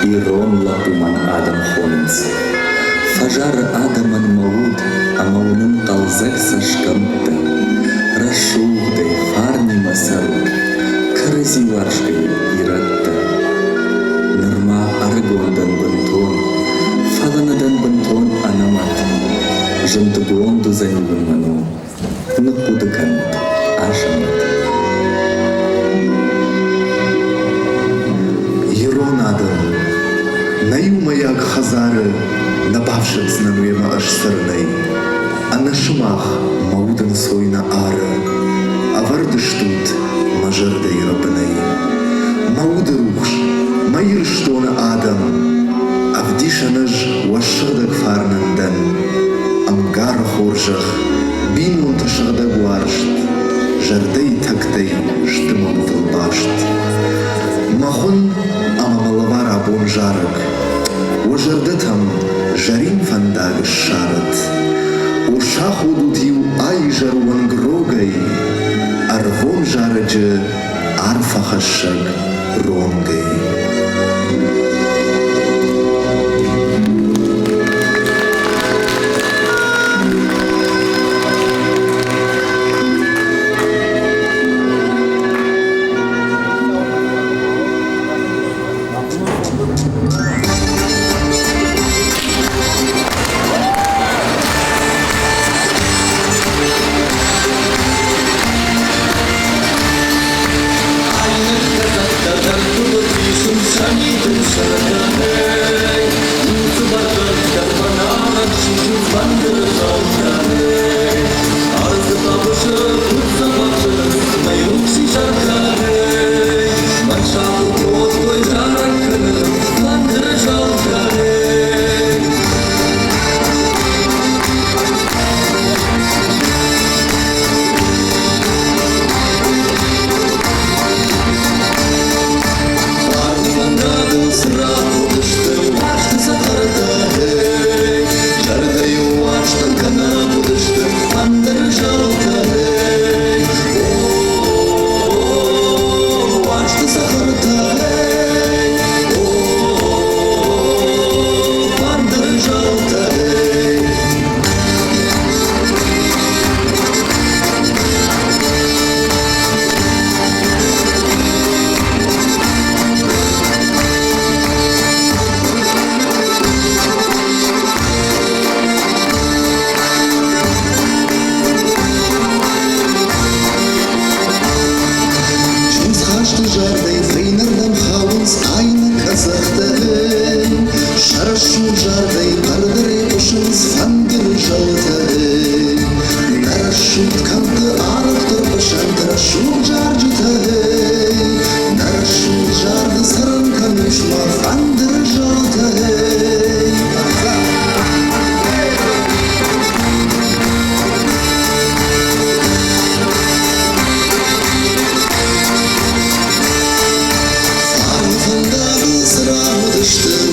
Ирон лапуман адам хонс. Фажар адаман маут, амаунын қалзак сашкамтта. Рашуғдай фарни масару, кырызи варшкай иратта. Нырма аргондан бантон, фаланадан бантон анамат. Жантыгонду занивын ману, ныкудыкант ашамат. Ирон адам, наюмаяк хазары, напавшим знануема аж сырней, а на шумах маудан сойна ара, а вардыштут мажырдай рабней. Мауды рухш, майырштона адам, а вдишаныж вашырдак фарнандан, амгар хоржах, бинун ташырда гуаршт, жардай тактай штымам тылбашт. Махон амамалавар абон жарык, ожардытам жарин фандагыш шарыт. Уршах удутив ай жаруан грогай, арвон жарыджы арфахашак ронгай.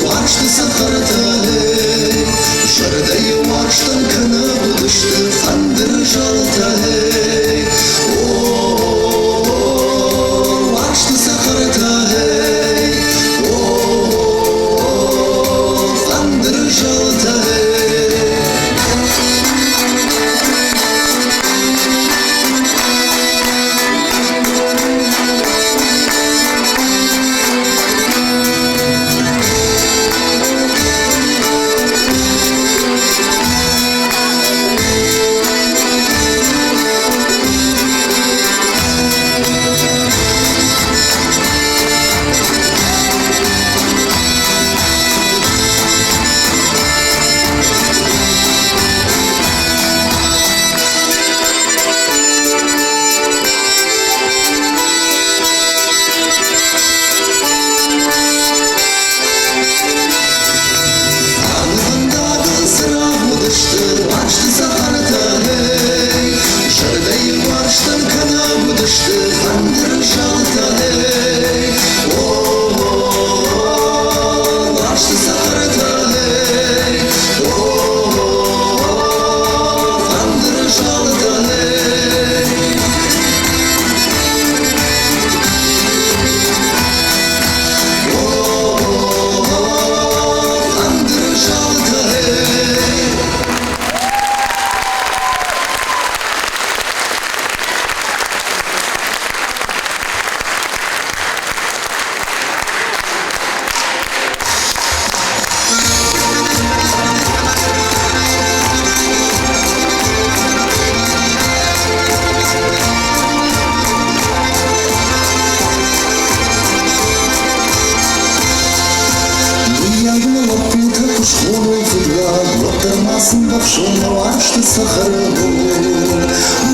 Watch the шо мавашты сахару,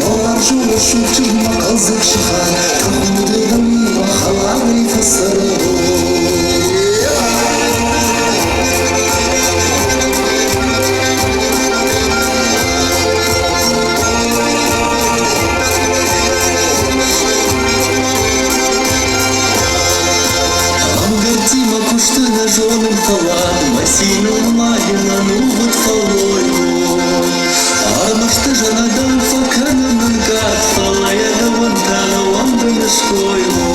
маваржу шутчу маказык шахар, кахуды гами махалары фасару. Жоним халат, масину магина, ну вот фалойну. Армашты жанадан факанын гад, фалая да вантана, ванда мешкойну.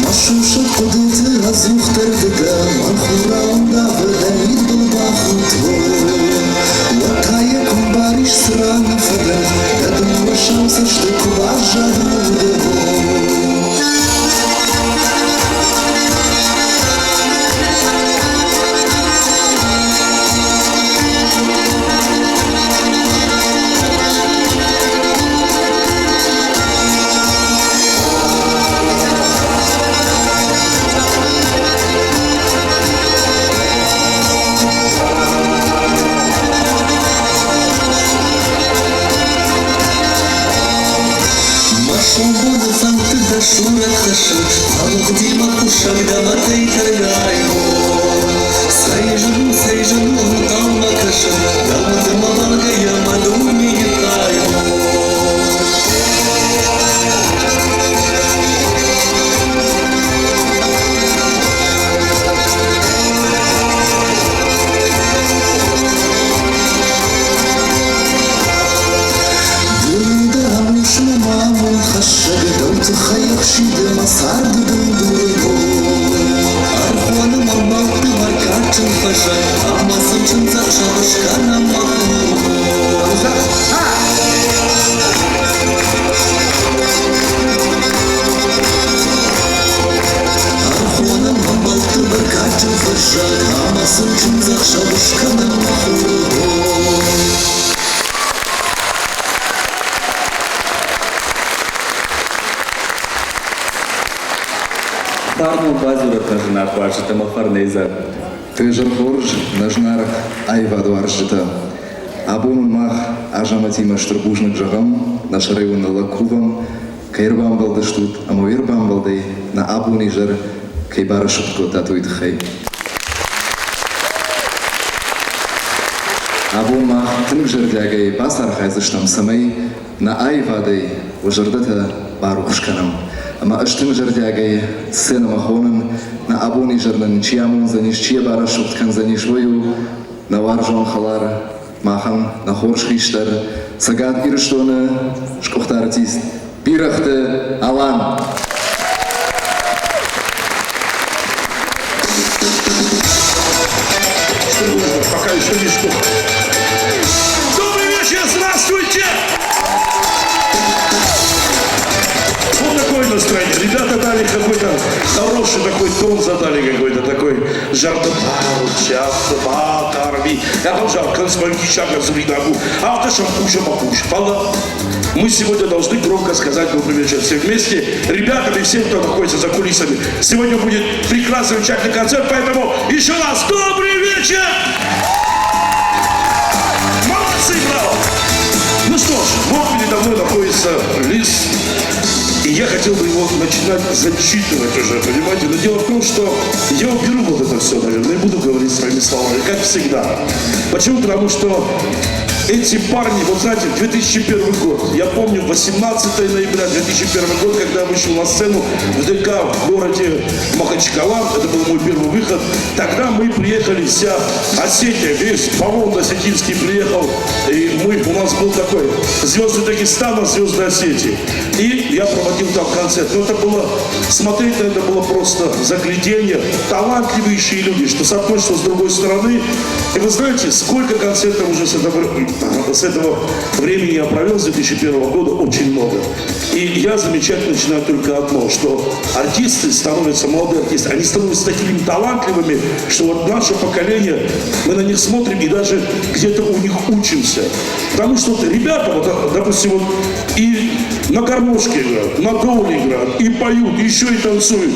Машуша ходити разухтарди да, манхураунда выдавит был бахутво. Латая кумбариш срана фада, да думала шанса, что куважа рудево. Шумбоны фанты да шура хашы, алук дима кушак да матай таргайо. Сайжын, талма кашы, да мадыма ванга ямаду мигитайо. Тхаях шиде масарды дындурго. Архуаны мамалты маркачын фаша, амасын чынзак шабышкана маху. Архуаны мамалты маркачын фаша, амасын чынзак шабышкана маху. Парну базура кажына пашыта мафарнейза. Ты же хорж нажнарах айва дуаршита. Абун мах ажаматима штрбужник жагам, наш район лакувам, кайрбам балдыштут, амуирбам балдей, на абуни жар кайбара шутко татуит хай. Абун мах тынк жердягай басар хайзыштам самай, на айвадей ужардата барухшканам. Ама ыштың жердягай сцена махонын, на абуни жарнын чиямун заниш чия бара шуткан заниш вою, на варжон халар, махан, на хорш хиштар, сагат ирыштоны, шкохта артист, пирахты Алан. Пока еще не что. Добрый вечер, здравствуйте! Вот такое настроение. Ребята дали какой-то хороший такой тон, задали какой-то такой жартопару, чаптопатарви. Я вам жал, конспонгичага зуридагу. А вот это шампуша мапуш. Мы сегодня должны громко сказать добрый вечер все вместе. Ребятам и всем, кто находится за кулисами. Сегодня будет прекрасный замечательный концерт, поэтому еще раз добрый вечер! Молодцы, браво! Ну что ж, вот передо мной находится лист. И я хотел бы его начинать зачитывать уже, понимаете? Но дело в том, что я уберу вот это все, наверное, и буду говорить своими словами, как всегда. Почему? Потому что эти парни, вот знаете, 2001 год, я помню, 18 ноября 2001 год, когда я вышел на сцену в ДК в городе Махачкала, это был мой первый выход, тогда мы приехали, вся Осетия, весь Поволжье осетинский приехал, и у нас был такой звезды Дагестана, звезды Осетии, и я проводил там концерт, но это было, смотреть на это было просто загляденье, талантливейшие люди, что с одной, что с другой стороны, и вы знаете, сколько концертов уже с этого с этого времени я провел с 2001 года очень много. И я замечать начинаю только одно, что артисты становятся, молодые артисты, они становятся такими талантливыми, что вот наше поколение, мы на них смотрим и даже где-то у них учимся. Потому что вот ребята, вот, допустим, вот, и на гармошке играют, на доуле играют, и поют, и еще и танцуют.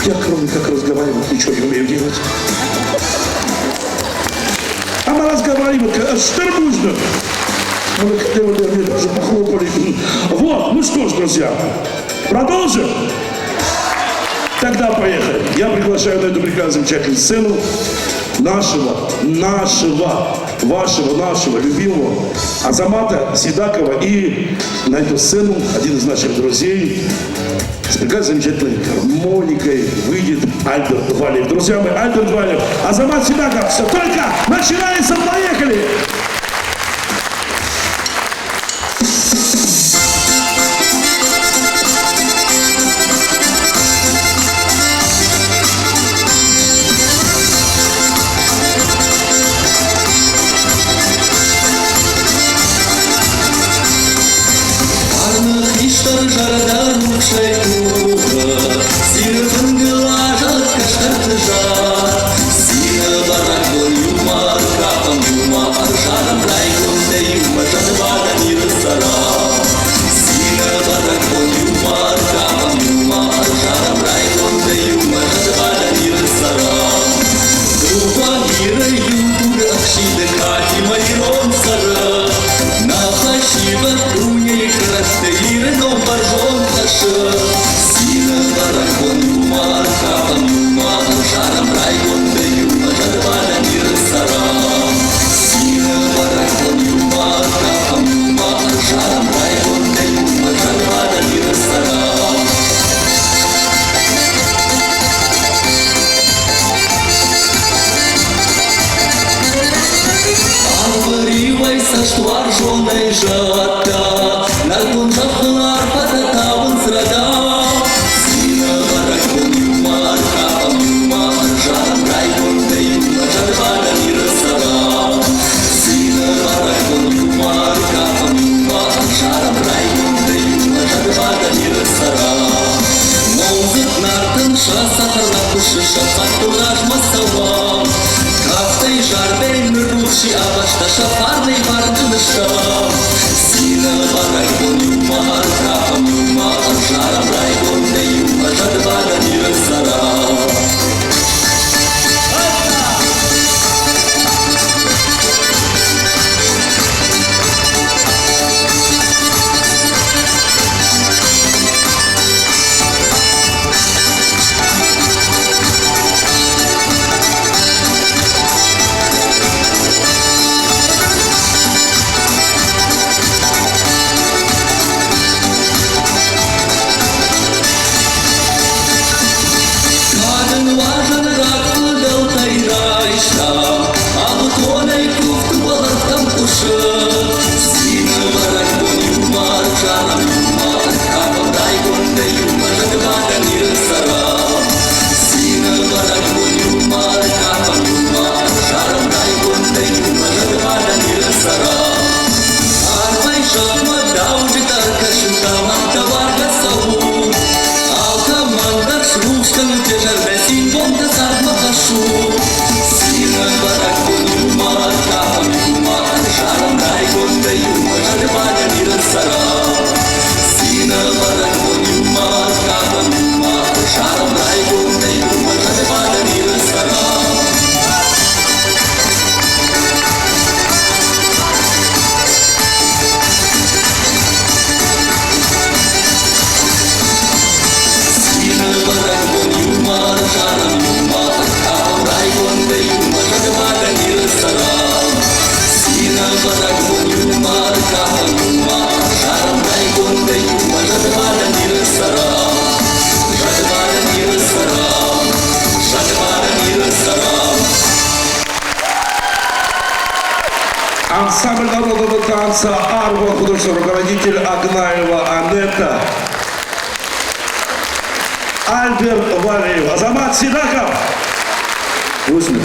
Я, кроме как разговаривать, ничего не умею делать. А мы разговариваем, что нужно? Мы даже похлопали. Вот, ну что ж, друзья, продолжим? Тогда поехали. Я приглашаю на эту прекрасную замечательную сцену вашего любимого Азамата Сидакова. И на эту сцену один из наших друзей с прекрасной замечательной гармоникой выйдет Альберт Валиев. Друзья мои, Альберт Валиев, Азамат Сидаков. Все только начинается, поехали! Ансамбль народного танца «Арго», художественный руководитель Агнаева Анетта, Альберт Валиев, Азамат Сидаков. Усмех.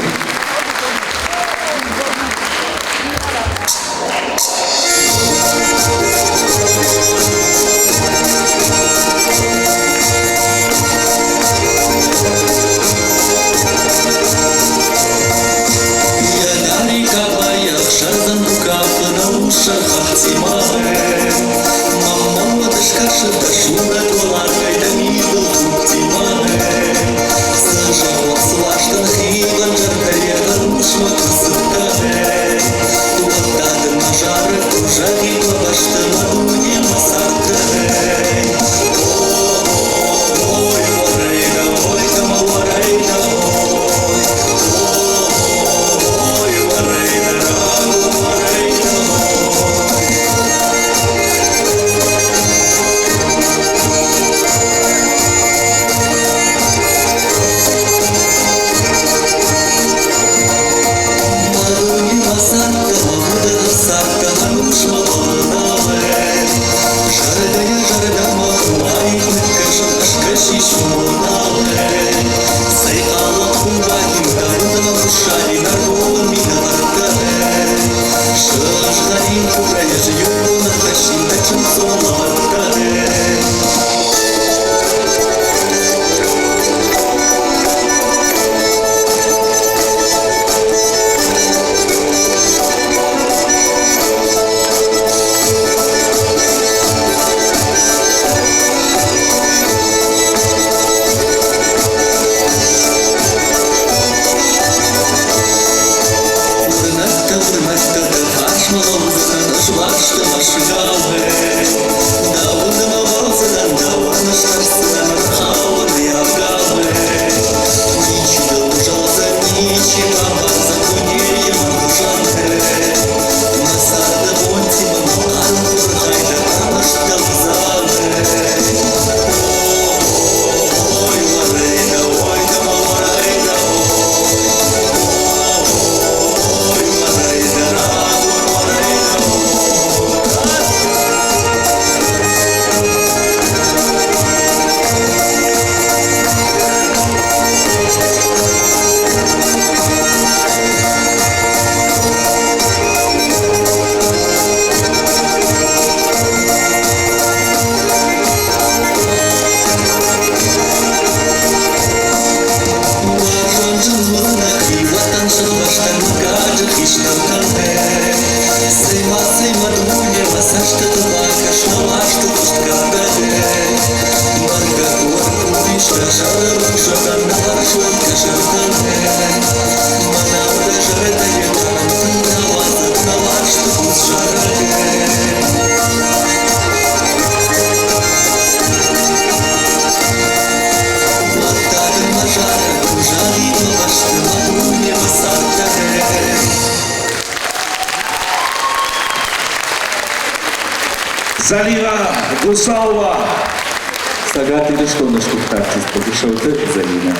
Залина Гусалова. Сагат или что наш артист подошел ты, Залина.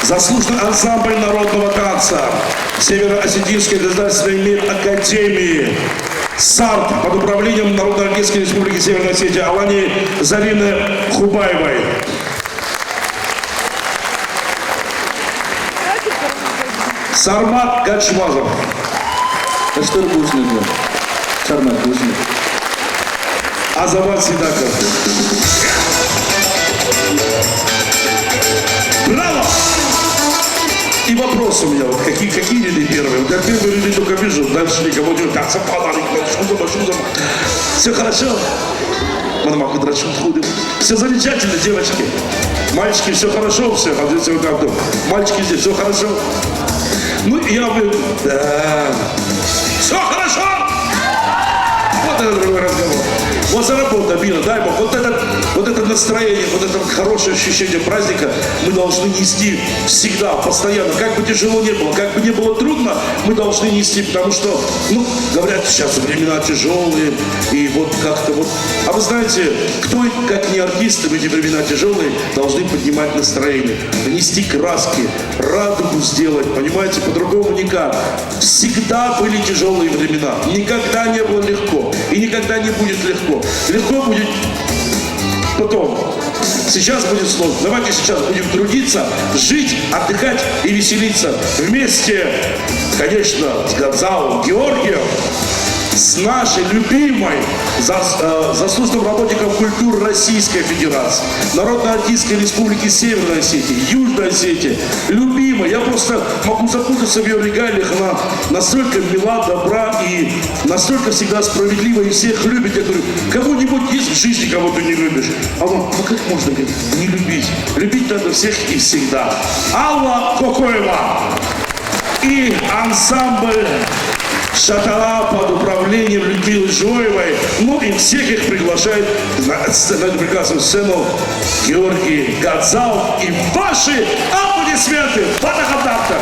заслуженный ансамбль народного танца Северо-Осетинской государственной академии САРТ под управлением Народно-Артистской республики Северной Осетии Алани Зарины Хубаевой. Сармат Гачмазов. Штурбушный. Шармат Бужный. Азамат Сидаков. Браво! И вопрос у меня, вот какие ряды первые? Вот я первые ряды только вижу, дальше никого не так, все хорошо? Мы на драчу ходим. Все замечательно, девочки. Мальчики, все хорошо, все. Мальчики здесь, все хорошо. Ну, я говорю, да. Все хорошо? Вот это другой разговор. Вот заработал, Бина, дай Бог. Вот это настроение, вот это хорошее ощущение праздника мы должны нести всегда, постоянно. Как бы тяжело не было, как бы не было трудно, мы должны нести, потому что, ну, говорят, сейчас времена тяжелые, и вот как-то вот. А вы знаете, кто, как не артисты, в эти времена тяжелые, должны поднимать настроение, нести краски, радугу сделать, понимаете, по-другому никак. Всегда были тяжелые времена, никогда не было легко, и никогда не будет легко. Легко будет потом. Сейчас будет сложно. Давайте сейчас будем трудиться, жить, отдыхать и веселиться. Вместе, конечно, с Гадзалом Георгием, с нашей любимой заслуженным работником культуры Российской Федерации, Народно-Артистской Республики Северной Осетии, Южной Осетии, любимой. Я просто могу запутаться в ее регалиях. Она настолько мила, добра и настолько всегда справедлива и всех любит. Я говорю, кого-нибудь есть в жизни, кого ты не любишь? А он, ну как можно не любить? Любить надо всех и всегда. Алла Кокоева и ансамбль «Шатала» под управлением Людмилы Жоевой. Ну и всех их приглашает на эту прекрасную сцену Георгий Гадзал. И ваши аплодисменты. Фотохатавка.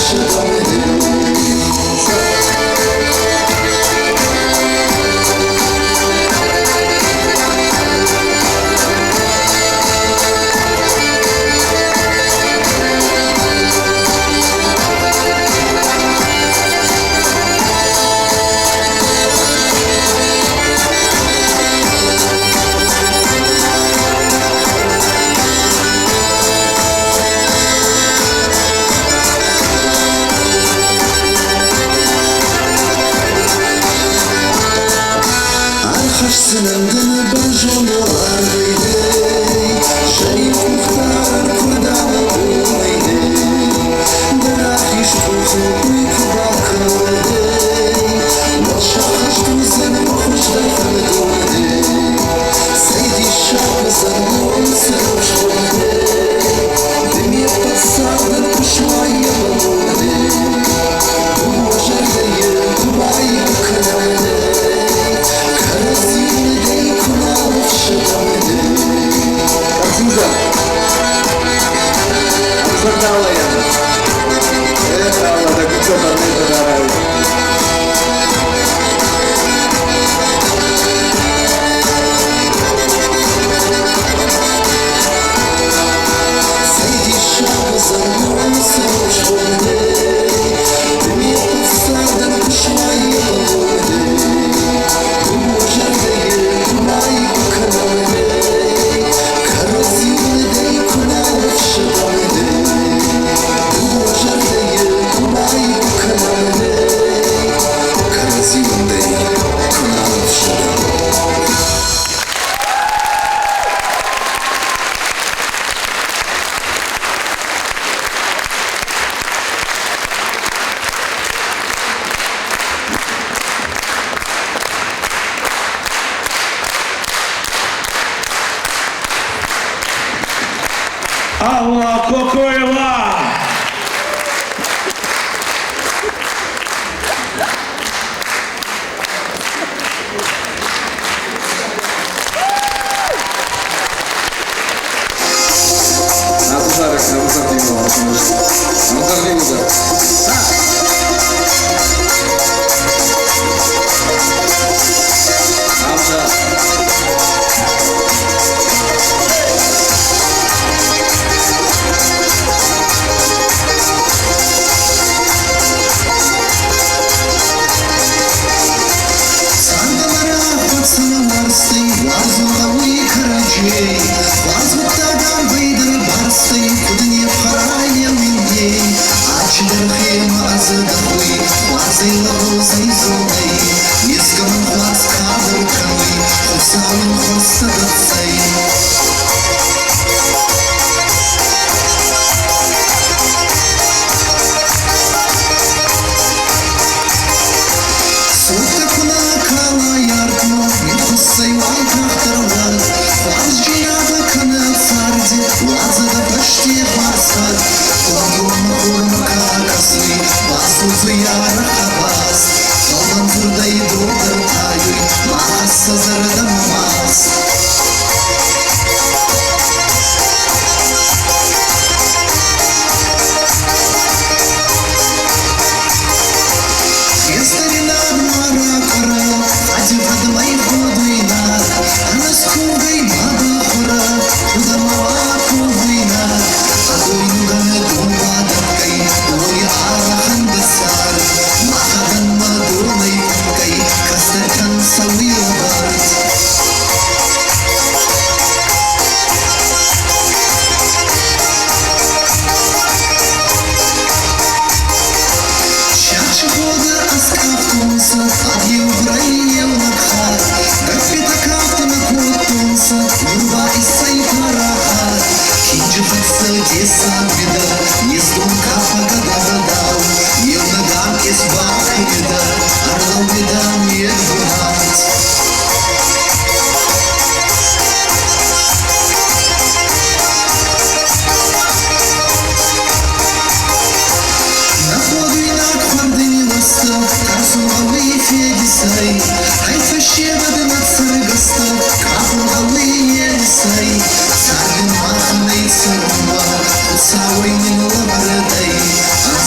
Should Сынымдын бір жолы арбайды Шайып мұқтар құрдалы болмайды Бірақ еш көзі ұйқы бақылды Лаша қаштым сені мұқыштай қылды Сәйді шағызын он сұрыш болды Діме пасардың ұшмайы болды Бұл жардайы құбайы күнімді Карасиндей күналып шыдамды Арзымза, Арзымда алайын. Аллада күтіп арнайды дарай. Сәйді шағызын он сұрыш болды Діме пасардың ұшмайы болды Бұл жардайы құбайы күнімді Карасиндей күналып шыдамды Бұл жардайы құбайы күнімді Карасиндей күналып шыдамды Алла Кокоева!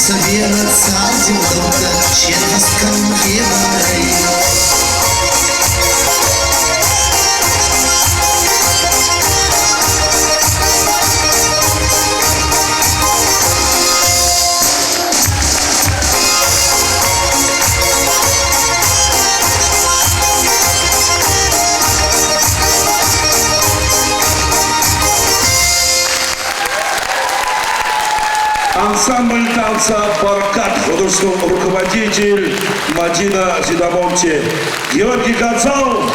Назарик, Назар Димова, Назар Димова. Ансамбль танца «Баркат», художественный руководитель Мадина Зидамонти, Георгий Гонцалов.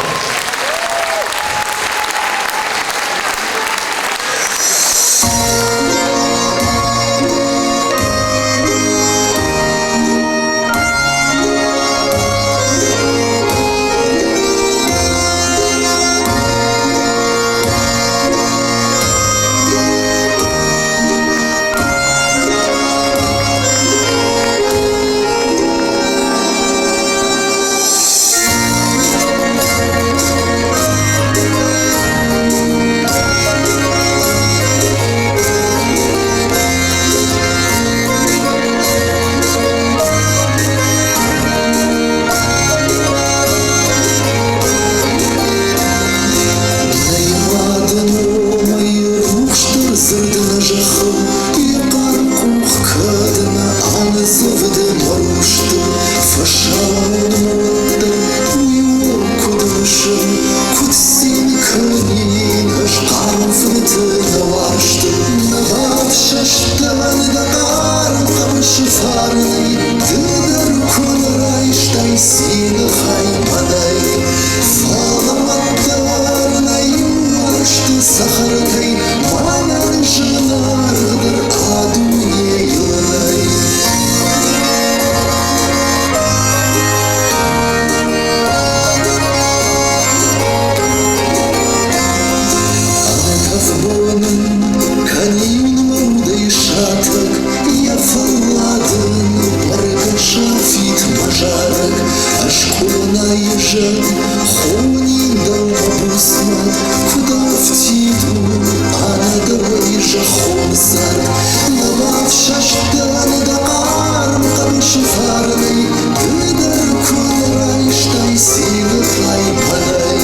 завжди марушти, фашану уйо кудушин, кутсин канин, аж карфнити навашти, нававша штан дагар, камши фарни, дыдар кунрай, штай син хай мадай, фаламаттар на юашты сахартай, манан жынардыр адуе юнай. Канин мурдый шаток, я фаладын, барга шафит мажарок, аж куна ежат, хонин долбабусма, куда втиду, ана давай же хомсар, навав шаштан дагар, камши фарный, дыдар кунрай, штай силы хай падай,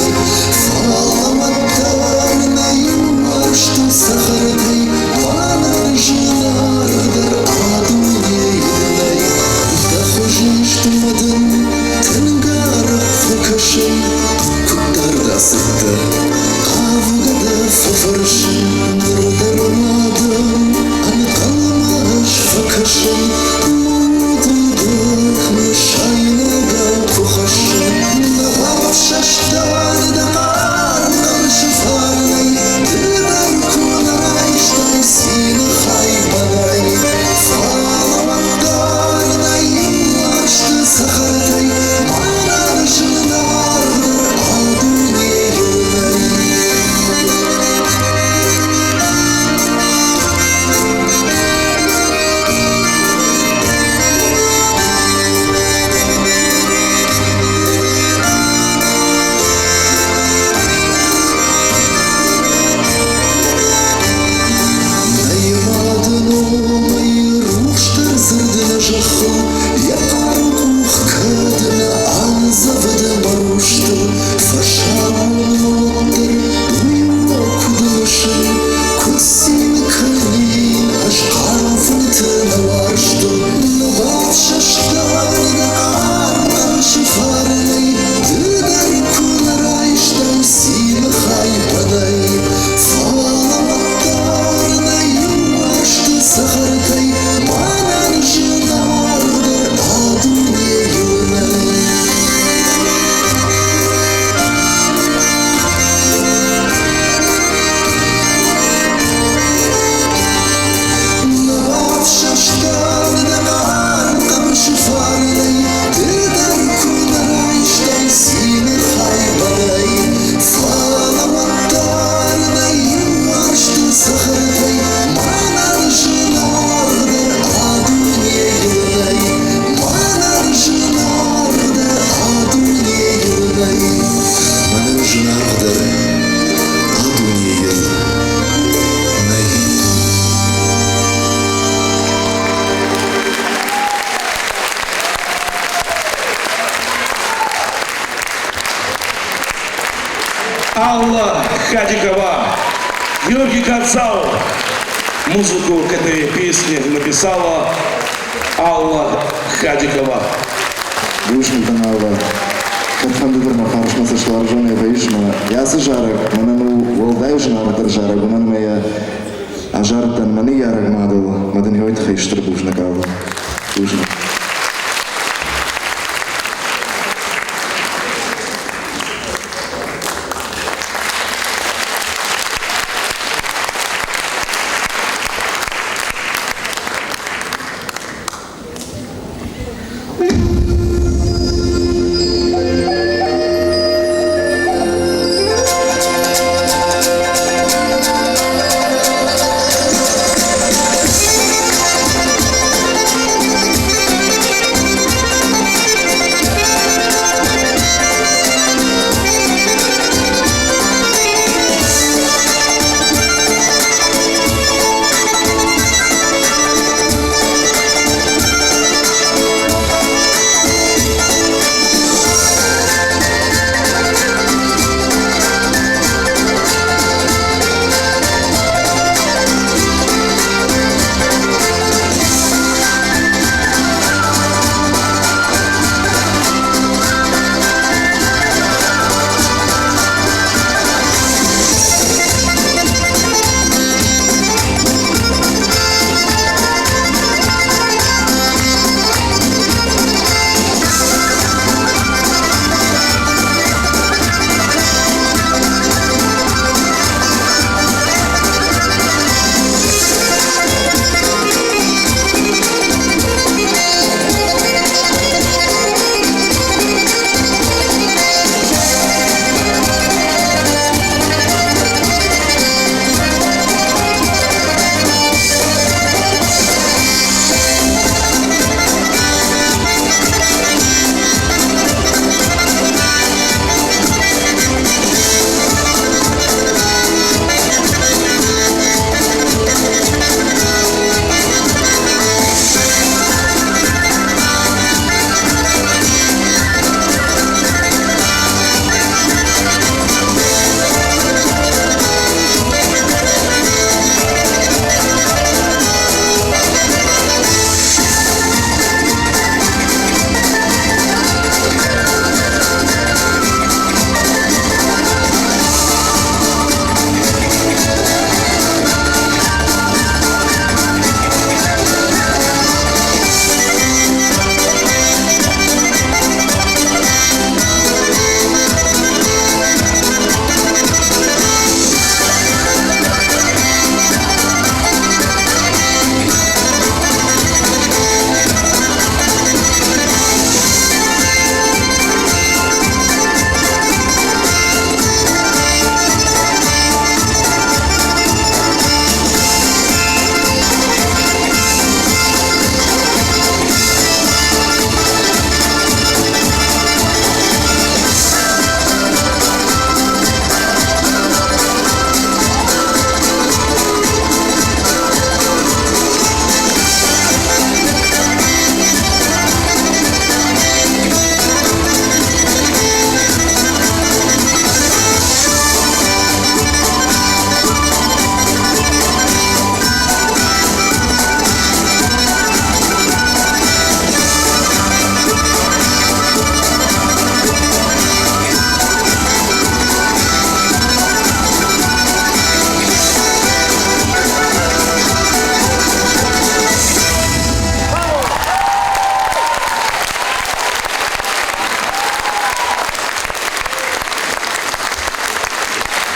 фаламаттар на юашты сахардай, манан жынардыр адуе юнай, да хожиш тумадын, тынгара факашын, куттарда сыттыр, авгада фафаршын, нырдармадым, аны қалмаш факашын, мудыдық мышайнага кухашын, навав шаштан дагар, камши фарный, дыдар кунрай, штай син хай мадай, фаламаттар на юашты сахардай, манан жынардыр адуе юнай. Найmadın olmayı ruhtar zırdına жақын, яқар кух кадына анзавыда марушты, фашамын уйо кудышын, кутсин канин, аж қарфыты навашты, навав шаштан дагар, камши фарный, дыдар кунрай, штай син хай падай, фаламаттар на юашты сахардай, манан жынардыр адуе юнай. Навав шаштан дагар, камши фарный, дыдар кунрай, штай син хай падай, фаламаттар на юашты сахардай, манан жынардыр адуе юнай, манан жынардыр адуе юнай, манан жынардыр адуе юнай. Алла Хадикова, Георгий Гонцалов. Музыку к этой песне написала Алла Хадикова. Душный канала. Катфандыдырма қарышмасы шылар жоны вайшма. Ясы жарық, манану волдай жынардыр жарық, уман мая ажарттан маны ярық мадыл, мадын йойт хайштыр бушна калы. Душный.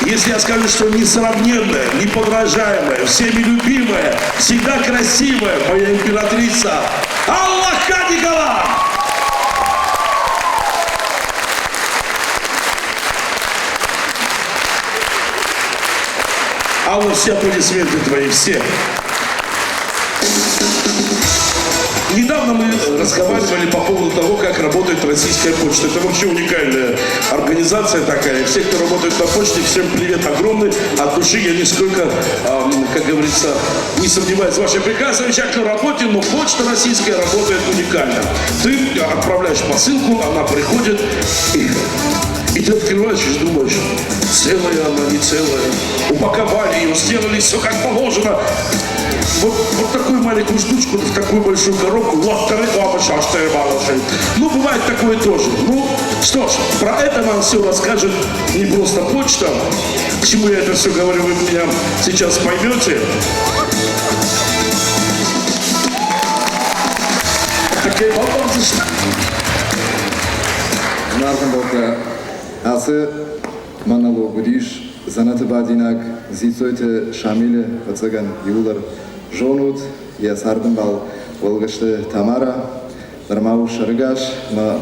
Если я скажу, что несравненная, неподражаемая, всеми любимая, всегда красивая моя императрица Алла Кадикова! Алла, все аплодисменты твои, все. Недавно мы разговаривали по поводу того, как работает российская почта. Это вообще уникальная организация такая. Все, кто работает на почте, всем привет огромный. От души я нисколько, как говорится, не сомневаюсь в вашей прекрасной, замечательной работе, но почта российская работает уникально. Ты отправляешь посылку, она приходит, и ты открываешь и думаешь, целая она, не целая. Упаковали ее, сделали все как положено. Вот такую маленькую штучку в такую большую коробку. Ну, бывает такое тоже. Ну, что ж, про это нам все расскажет не просто почта. К чему я это все говорю, вы меня сейчас поймете. Нарком болта, асы монологу диш, занаты бадинак, зицойте шамиле, вацаган юлар, жонут, я сардым бал, волгашты Тамара, нормау шаргаш,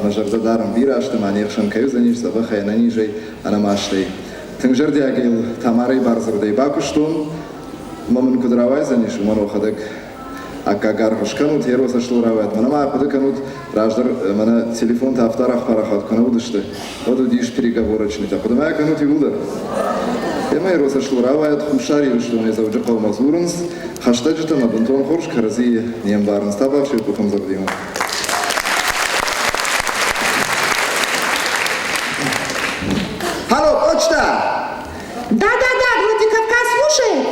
мажардадарым бирашты, манершан каюзаниш, забахая на нижей, анамаштой. Тыңжырды агил Тамарой барзырдай бакуштун, мамын кудравай заниш, монохадык, акагар хошканут, еро сашлуравает. Манама подыканут, раждар, мана телефон тафтарах парахат канаудышты. Вот удиш переговорочный, а подымая канут и удар. Ема еро сашлуравает, хушари, что он из ауджакал мазурунс, хаштаджита на бунтон хорш, карази нембарн стабавший, пухом завдима. Алло, почта! Да, Владикавказ слушает.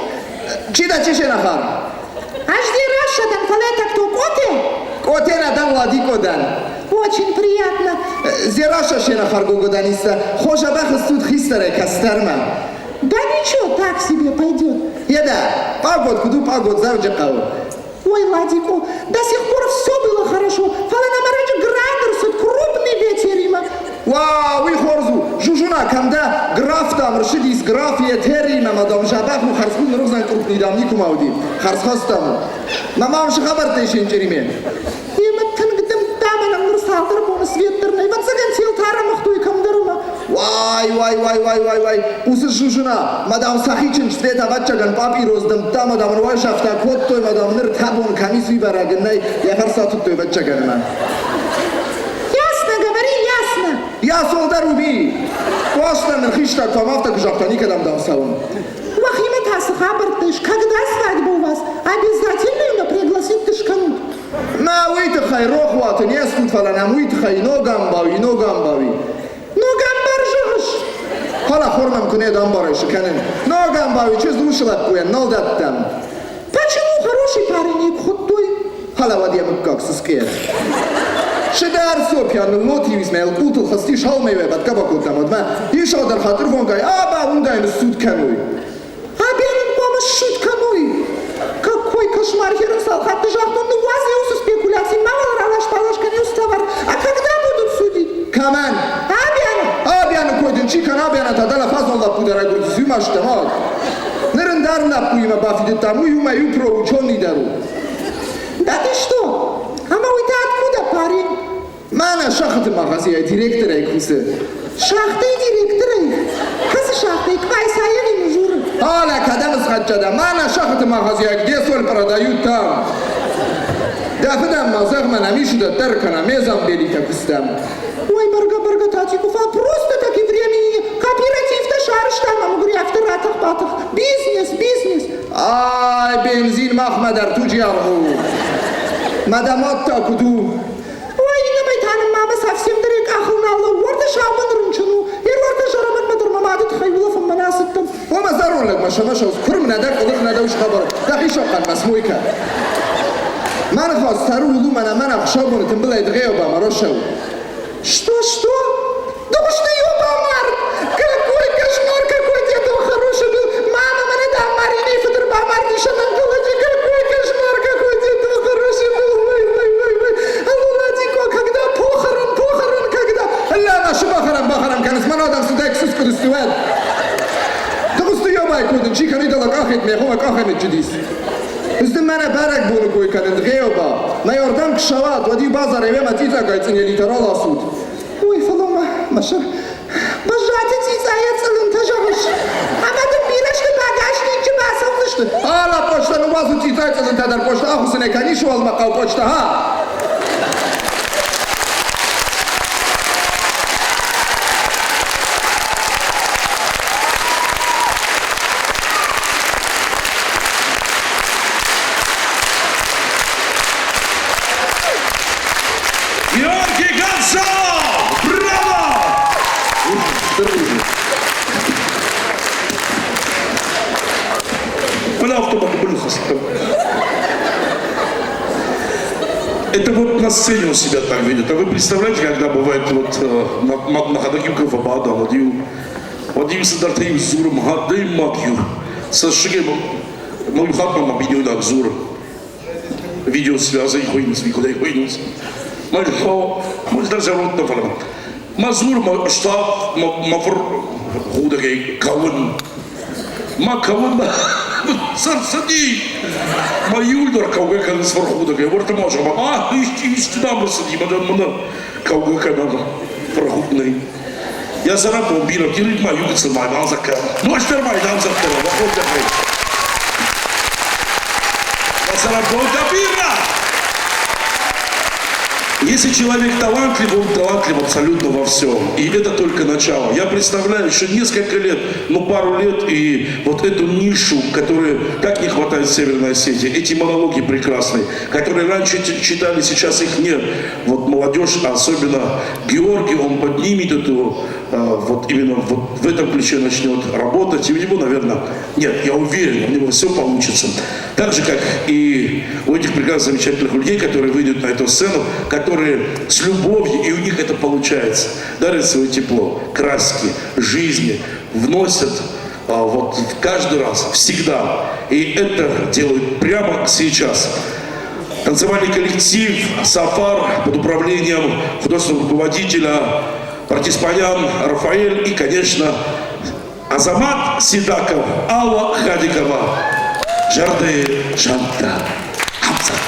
Чита чешенахар? Ажди Рашадан, фалета кто, коты? Котена дан Владикодан. Очень приятно. Зераша шенахар гугоданиста, хошабах студ хистере кастерма. Да ничего, так себе пойдет. Еда, пагод, куду пагод завджакал. Ой, Владико, до сих пор все было хорошо. Фаланамараджи градусот, крупный ветер има. Вау, и хорзу, жужуна, когда граф там, ршидис граф етерима, мадам жабаху, харскун розан крупный дам, никумауди, харсхостам. Мамам шахабар тешен чериме. Има тынгдым таманам нурсалтар бонус веттерный, вот загантил тарамахтуй камдарыма. Вай, усы жужуна, мадам сахичин штвета вачаган папироздым, та мадам руашафта, коттой мадам ныр табун камис вибарагыннай, яхарсатуттой вачаганма. Я солдар уби. Костан рхишта томавта кжахтани кадам давсаун. Вахима тасы хабартыш, когда свадьба у вас? Обязательно ее пригласить тышканут. На уитхай рохваты не скут фаланам уитхай ногамбави. Ногамбар жыгыш. Хала хормам куне дамбары шиканын. Ногамбави чез душылап куен, нолдаттам. Почему хороший парень и худой? Хала вадьям как сыскет. Шедар сопьян мотивис мел кутул хасти шалмеве бат кабакутам адма ишадар хатыр вонгай аба ундайн суд кануй. Абянин помощь шут кануй. Какой кошмар, Херусал, хаты жахтун, ну возился спекуляций, мало ралаш палашка не уставар. А когда будут судить? Каман. Абян койдun чикан абяна тадала фазонла пудара грудь зюмаш тамак. Нырындар напуима бафидет таму юма юпро ученый дару. Да ты что? А мой ты откуда, парень? Мана шахты магазия директора икусе. Шахты директора. Касы шахты, квай саяли мужуры. Аля, когда мы схачада, мана шахты магазия, где соль продают там. Да федам мазах манамишу да теркана, мезам белита кустам. Ой, барга татиков, а просто таки времени. Кооператив-то шарыш там, говорю, авторатах патах. Бизнес. Ай, бензин махмадар туджиарху. Мадамот та куду. Ой, не майтаным мама совсем дырек ахлнала. Орда шабан рынчану. Орда жарамат мадыр мамадыт хайвулафым манасыттым. Ома зарулак машамашауз. Курм надак, улык надауш хабар. Дахи шоқан масмойка. Мана хваст стару улу мана хшабуны тым была идгеоба марошау. Что? Да что ёбамар! Какой кошмар, какой дед он хороший был! Мама, мне там Марина Федор Бамар, дишанам голоди, какой кошмар, какой дед он хороший был! Ой! Алло, Ладико, когда похорон, когда? Алла, нашу бахарам, каныс, мана адам сюда эксус кудыстывает. kachit me homa kachit judis. Üzdüm mene berek bunu koy kadın geyba. Na yordam kşavat vadi bazar eve matita gaytsin literal asud. Uy falan maşa. Бажати ці заяцелим та жагош. А потім білешки багажник чи басовлышты. Hala poçta nu bazı titaytın tedar poçta ahusune kanişu alma kav poçta ha. Георгий Гонцов! Браво! Это вот на сцене он себя так видит. А вы представляете, когда бывает вот на ходоким кафабада, Вадим Сидартаев Зуром, Гадей Макью, Сашигем, мой хатмам объединил Зур. Видеосвязь, хуйнус, куда я хуйнус. Мой даже рот на фалам. Мазур, штаб, мафр, худагей, кавун. Макавун, сарсади. Маюльдар, кавгакан, свархудагей. Вот это можно. Ищи там рассади, мадан, кавгакан, прохудный. Я зарабал биром, кирит мою гицел майдан закар. Мощтер майдан закар, выходит закар. Я зарабал бира. Если человек талантлив, он талантлив абсолютно во всем. И это только начало. Я представляю, еще несколько лет, пару лет, и вот эту нишу, которой так не хватает в Северной Осетии, эти монологи прекрасные, которые раньше читали, сейчас их нет. Вот молодежь, особенно Георгий, он поднимет эту, вот именно вот в этом ключе начнет работать. И у него, наверное, нет, я уверен, у него все получится. Так же, как и у этих прекрасных, замечательных людей, которые выйдут на эту сцену, которые с любовью, и у них это получается, дарят свое тепло, краски, жизни, вносят вот каждый раз, всегда. И это делают прямо сейчас. Танцевальный коллектив «Сафар» под управлением художественного руководителя Партиспанян Рафаэль и, конечно, Азамат Сидаков, Алла Хадикова, Жарды Жанта. Хамзат.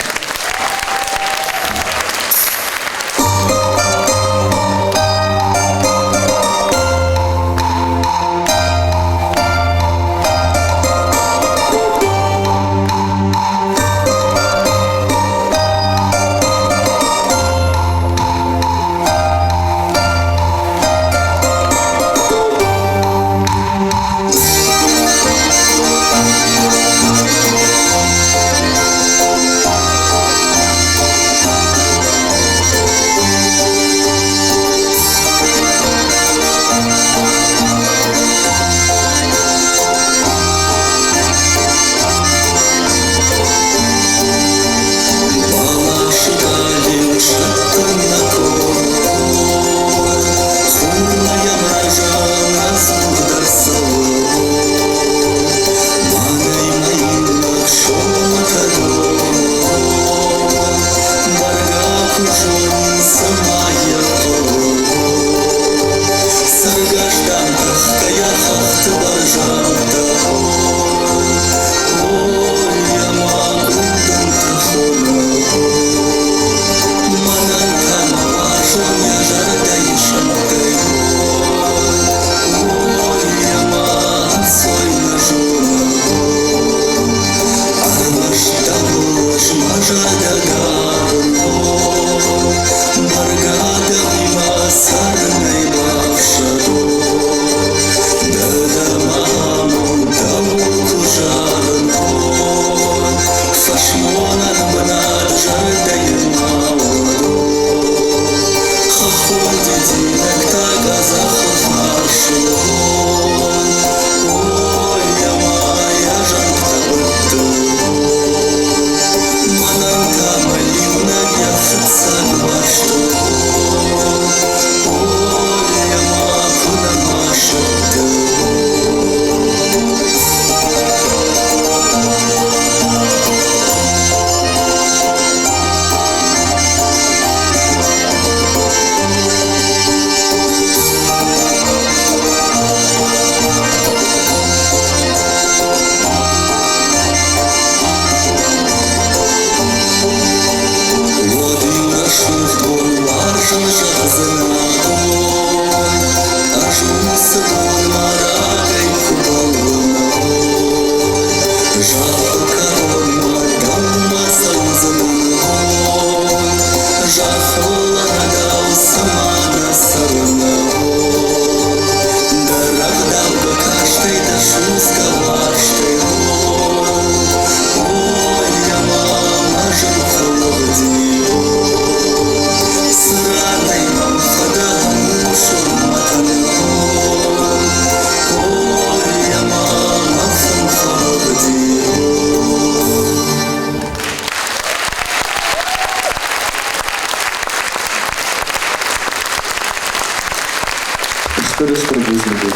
Turi Štrabuzniku.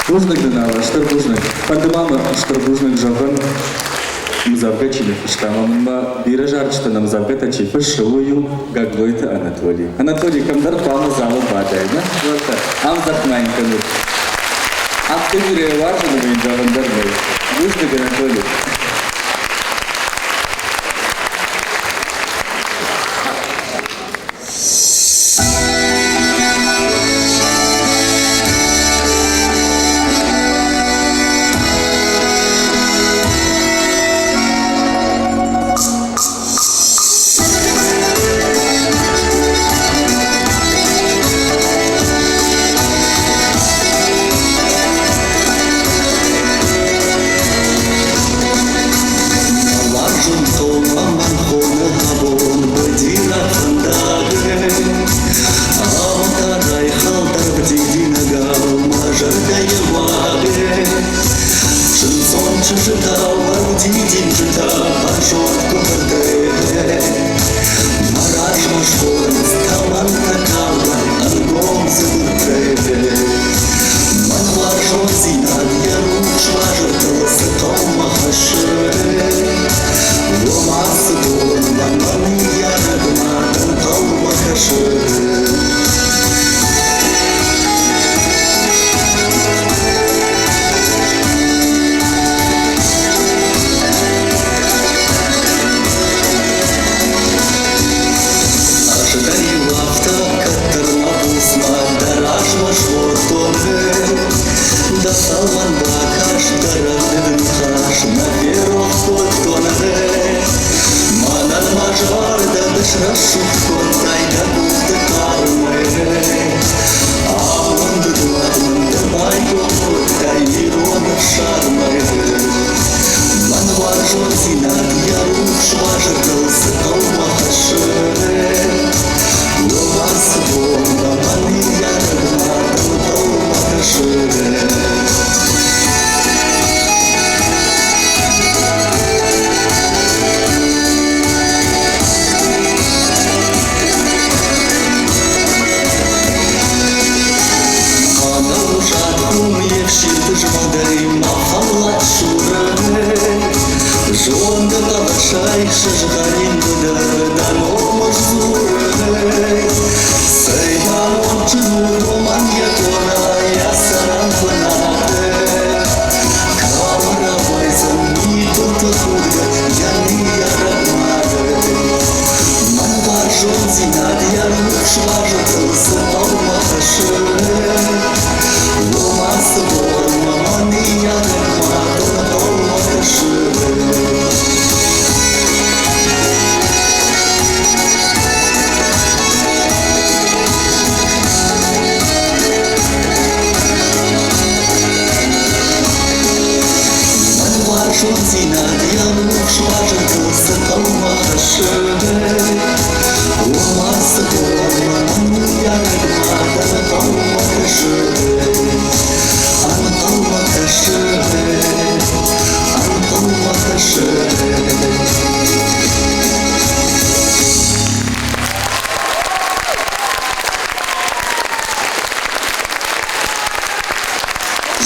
Бужник динала, Штрабузник. Пандемама Штрабузник жаван. Мзавга чилифиштама, ма биражарчта на мзавгата чифишую гаглойта Анатолий. Анатолий, камдар пама зала бадайна. Вот ам захмайнканут. Ам тегуре важно мин завандарной. Бужник Анатолий.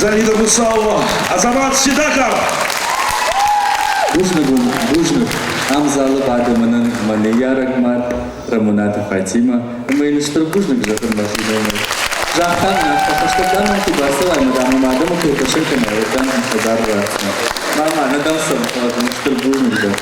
Залида Мусалова, Азамат Сидаков. Бужник. Ам зала бадаманан Мания Рахмат, Рамуната Фатима. Мы не Штрабузник жаван машиной. Жахтан наш, пахаштадан мати басала, мадам мадам киркашенка на экран хадар рацна. Мама, надам сам хладан Штрабузник жаван.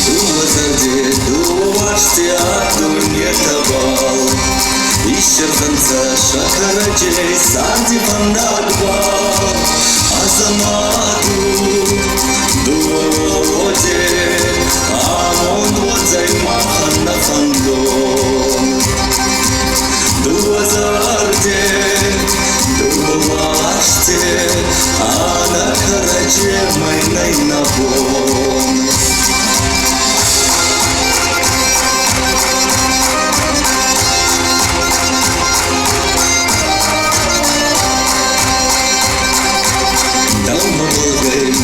Думать, где думать, я не давал. Karacay Santi Pandagba Azamatu Duote Amon Wazay Mahanda Fando Duazarte Duaste Ana Karacay Mainay Nabon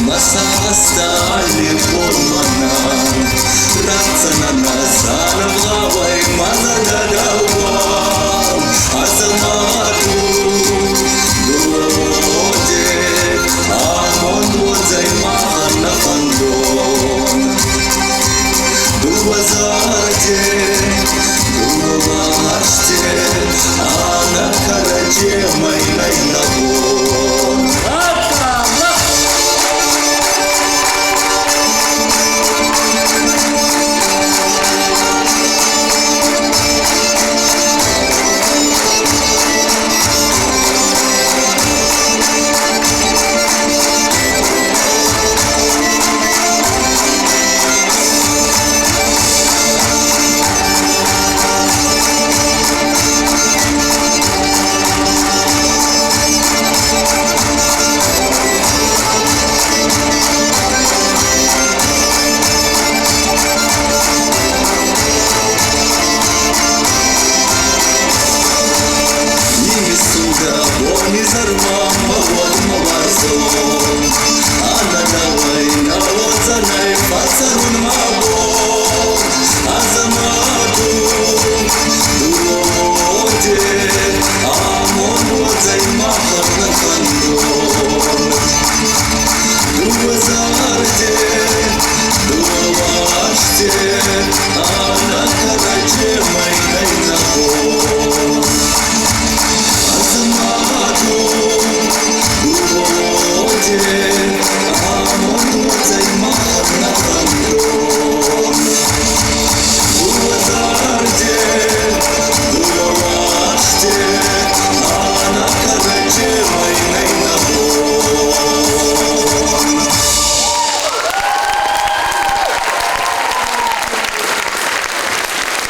Masasta Lipormana Ratsanana Salavai Mazadadawa Azamatu Duote Amon Wazay Mahana Fandon Duazate Duaste Ana Karache Mainay Nabon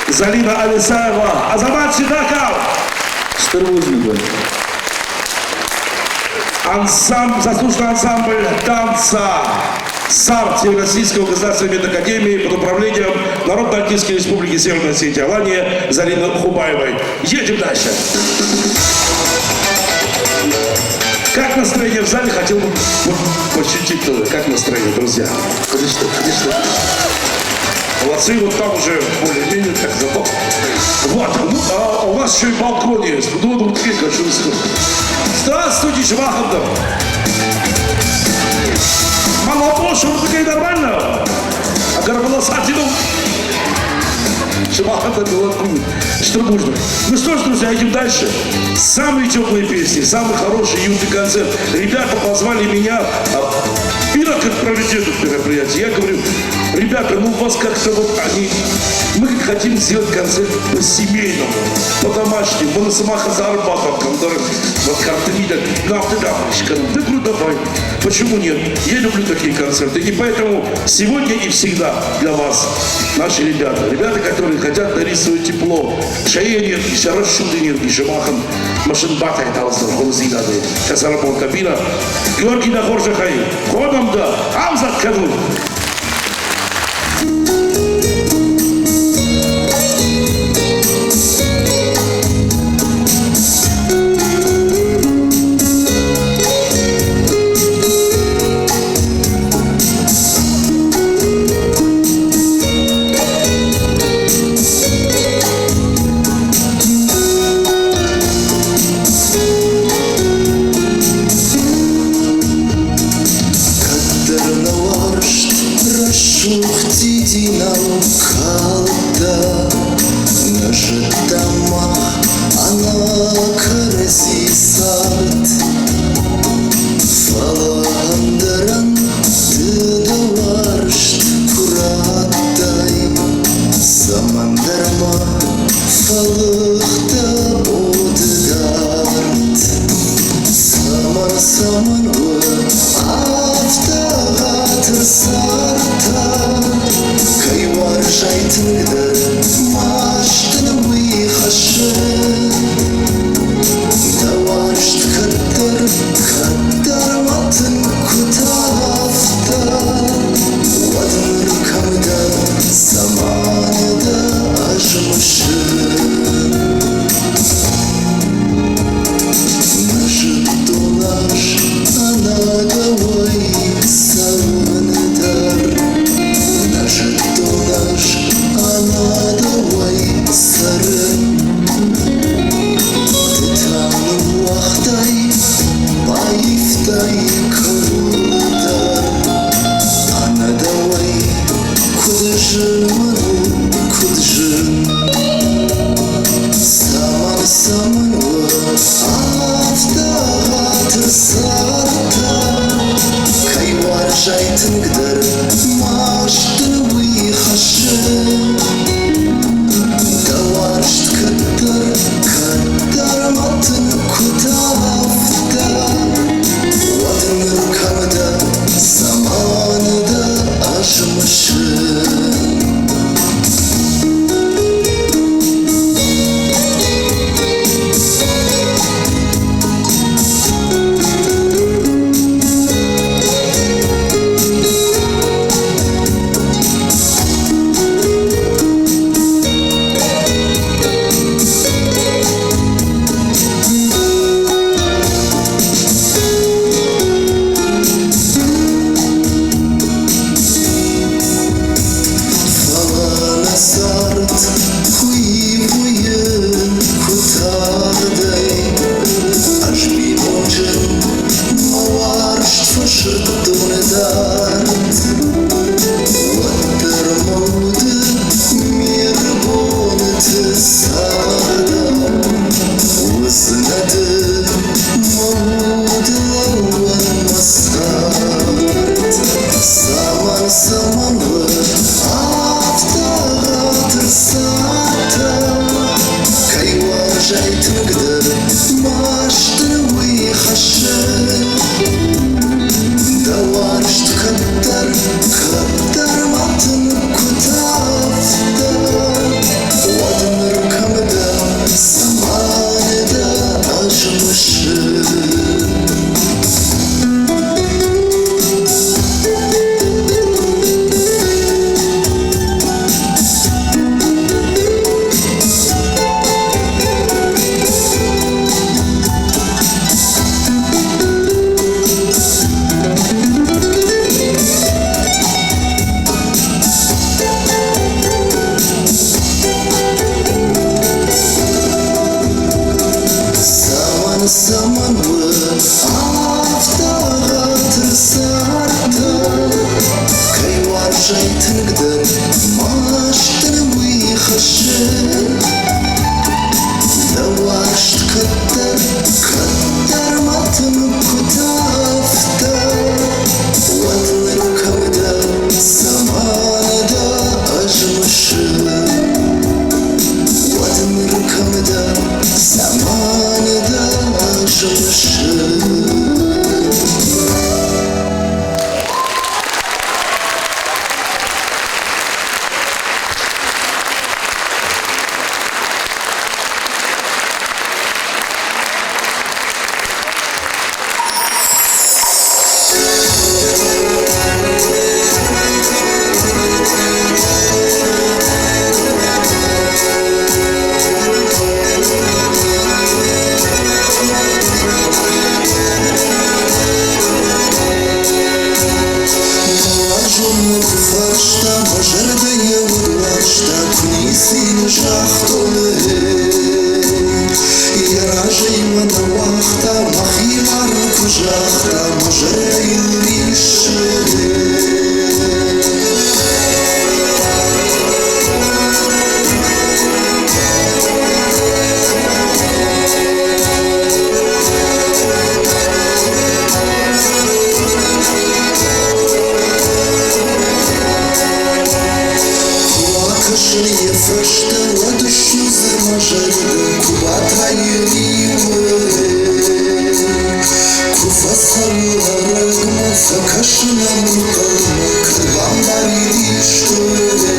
Залина Алисаева, Азамат Сидаков. Штырбужник. Заслуженный ансамбль танца САР Российского государственной медакадемии под управлением Народно-Альтийской республики Северной Осетии Алания Зарины Хубаевой. Едем дальше. Как настроение в зале? Хотел бы пощутить тоже. Как настроение, друзья? Конечно. Молодцы, вот там уже более-менее так забавно. Вот, а у нас еще и балкон есть. Здравствуйте, Швахандов. Молодежь, вот такая нормально. А Горболосатину. Швахандов, Белокуй, Штырбужник. Ну что ж, друзья, идем дальше. Самые теплые песни, самый хороший юный концерт. Ребята позвали меня. Как проведет это мероприятие. Я говорю, ребята, ну у вас как-то вот мы хотим сделать концерт по-семейному, по-домашнему. Мы на самаха зарабатываем, который вот как-то видят, нам ты дамочка. Да говорю, давай. Почему нет? Я люблю такие концерты. И поэтому сегодня и всегда для вас наши ребята. Ребята, которые хотят дарить свое тепло. Шея энергии, шарашут энергии, шамахан, машинбата и талзар, холзинады. Сейчас работа кабина. Георгий Нахоржахай. Ходом да, Амзат Кадун. Balıkta odlar تقدر معشتنا ويخشن دوارش تقدر وطن كتافتا وطن كمدا زمان دا أجمشن نجد دولار أنا قوي سرون دار نجد دولار أنا قوي سرون تتعلم وقتي ضعيفتي كردار أنا دوي كدجن كدجن سمن وعفتها ترسالتا كي ورجعت نقدر معشتن ويخشن دوارش تكدر مطن كتافتا وطن الكمدا زمان دا أجمشن Sakashına mı kalmak, kırban var idi şöyle.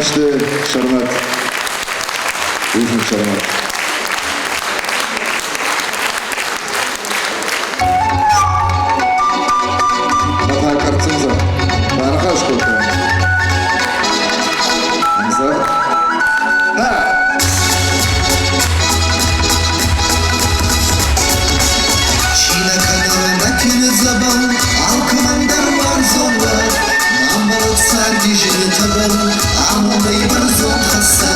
Ашты Шармат. Ужин Шармат. Бата Карцинза. Бархаш Култан. Амза. Çile kanalına kere zabal Al komandar var zorla Mambalık sardı jeli tabal Amondayı var zon hassa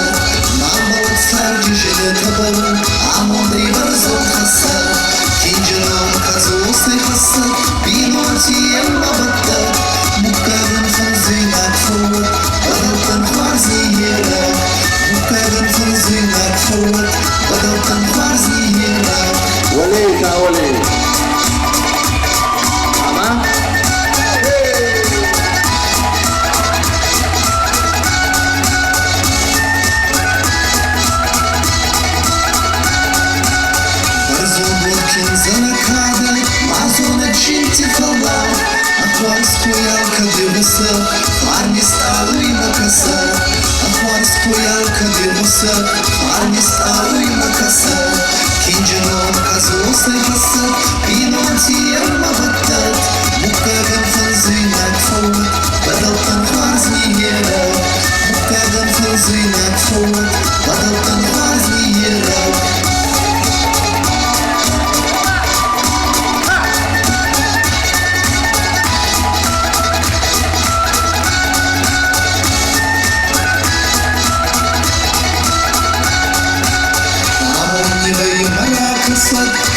Mambalık sardı jeli tabal Amondayı var zon hassa Kinceram kazı olsay hassa Binoti yemma batta Mukkabın fınzıyla forward Badaltan farzi yera Mukkabın fınzıyla forward Badaltan farzi yera وليك يا ولي أما Разработки занакады, мазона чинти фала, Ахварскую ялка дивися, фарні стали на каса, Ахварскую ялка дивися, фарні стали на каса, Кинджином казусай хаса, пиноти ямма баттат, Муккаган фанзы накфоут, Бадалтан фарзни ера, Муккаган фанзы накфоут, Бадалтан фарзни ера.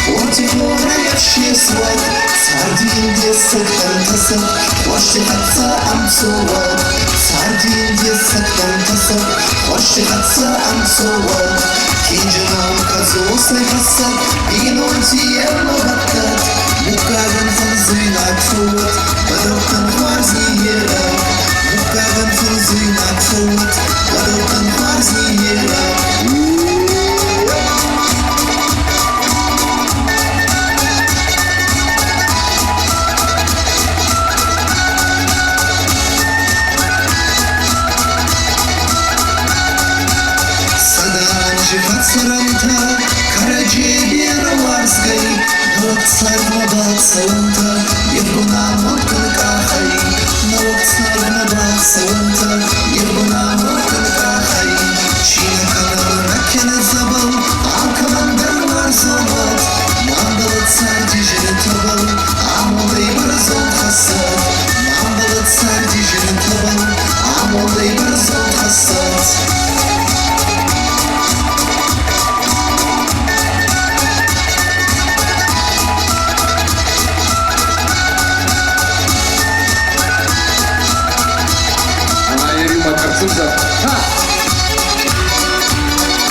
Ортихораевший свод Сардин десок тантасок Хошти хатса амцовод Сардин десок тантасок Хошти хатса амцовод Кинджином казусай хасак Биноти емма баттат Муккаган фанзы накфуот Бадалтан фарзни ера Муккаган фанзы накфуот Бадалтан фарзни ера Фацаранта, Караджебера Варской, Налокцар Мабацаунта, Евгуна Мотканкахай, Налокцар Мабацаунта, Евгуна Мотканкахай, Чина канал Ракена забал, Алкамандар Марзоват, Мамбалацар Дижели Табал, Амолдай Барзон Хасад, Мамбалацар Дижели Табал, Амолдай Барзон Хасад. Карцинза.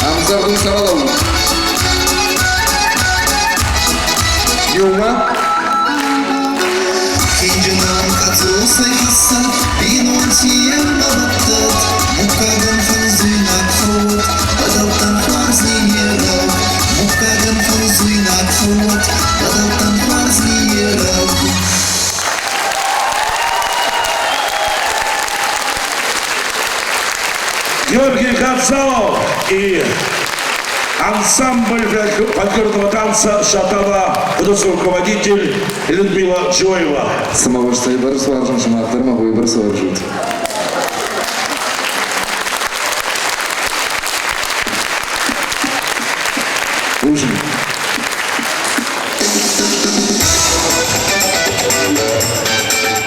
Амза Гунсаваловна. Юма. Кинджином казусай хаса, Биноти емма баттат, Муккаган фанзы накфоут, Бадалтан фарзни ера, Муккаган фанзы накфоут, Бадалтан фарзни ера. Георгий Гацалов и ансамбль фольклорного танца «Шатава», руководитель Людмила Джоева. Самого что и барсуаржан шамахтар могу и барсуаржут. Ужин.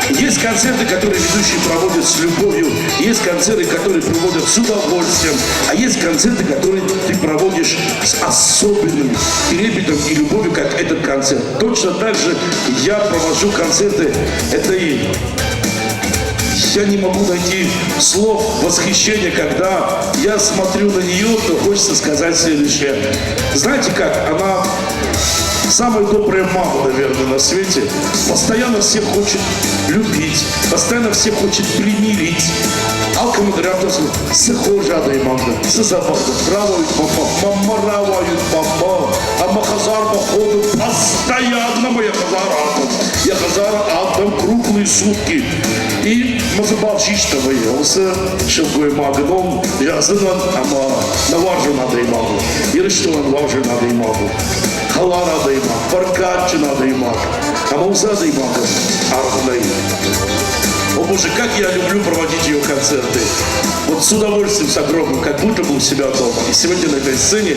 Есть концерты, которые ведущие проводят с любовью, есть концерты, которые проводят с удовольствием, а есть концерты, которые ты проводишь с особенным трепетом и любовью, как этот концерт. Точно так же я провожу концерты, это и я не могу найти слов восхищения, когда я смотрю на нее, то хочется сказать следующее. Знаете как, она самая добрая мама, наверное, на свете. Постоянно всех хочет любить, постоянно всех хочет примирить. Алкомодератор сахожадай мамда, сазабахда, травают мама, маравают мама, а махазар походу постоянно моя хазара. Я хазара атом круглые сутки. И мазабалчишта выявился, шелкой магном, жазынан, ама наваржу надо и магу. И рештован варжу надо и магу. Хала надо и маг, паркатчу надо и маг. Ама узада и магу, аргудай. О боже, как я люблю проводить ее концерты. Вот с удовольствием, с огромным, как будто бы у себя дома. И сегодня на этой сцене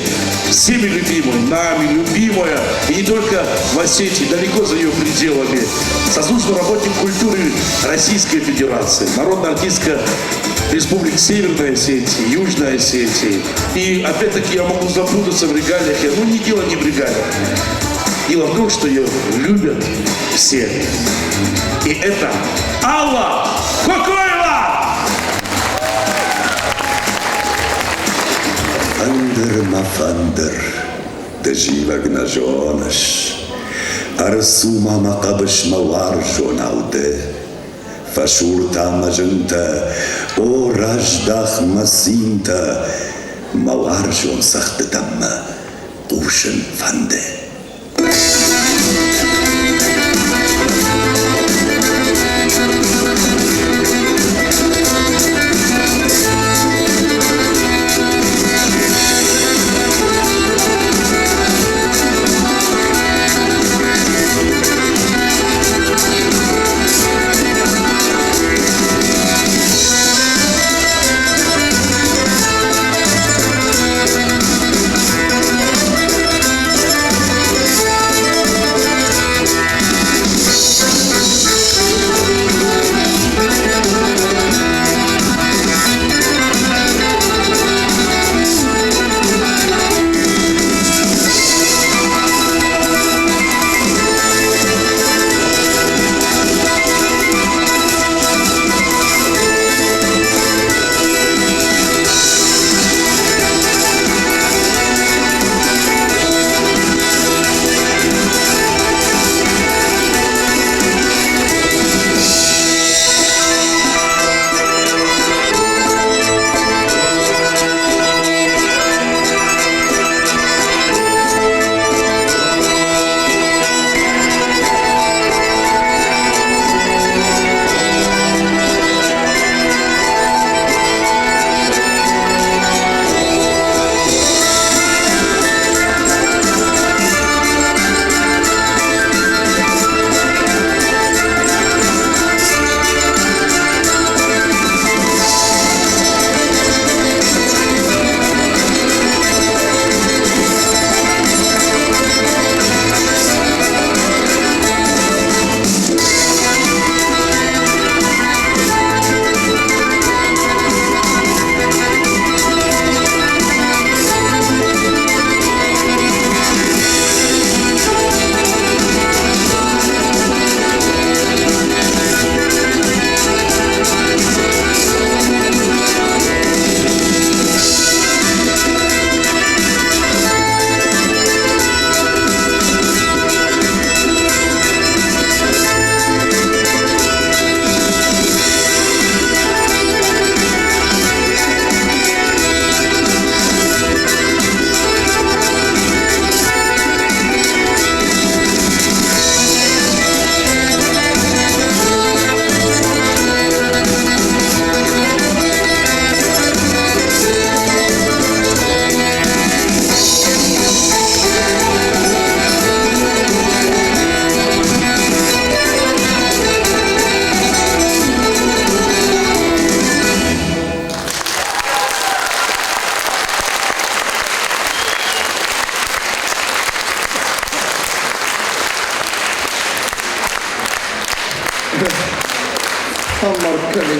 всеми любимая, нами любимая, и не только в Осетии, далеко за ее пределами, заслуженный работник культуры Российской Федерации, народная артистка Республик Северной Осетии, Южной Осетии. И опять-таки я могу запутаться в регалиях, но не дело не в регалиях. Дело в том, что ее любят все. И это Алла Кокоева! Андер мафандер, деживаг на жонаш, арсума макабыш мавар жонауде, фашурта мажынта, о раждах масинта, мавар жон сахтытамма, ушын фанде. Markami.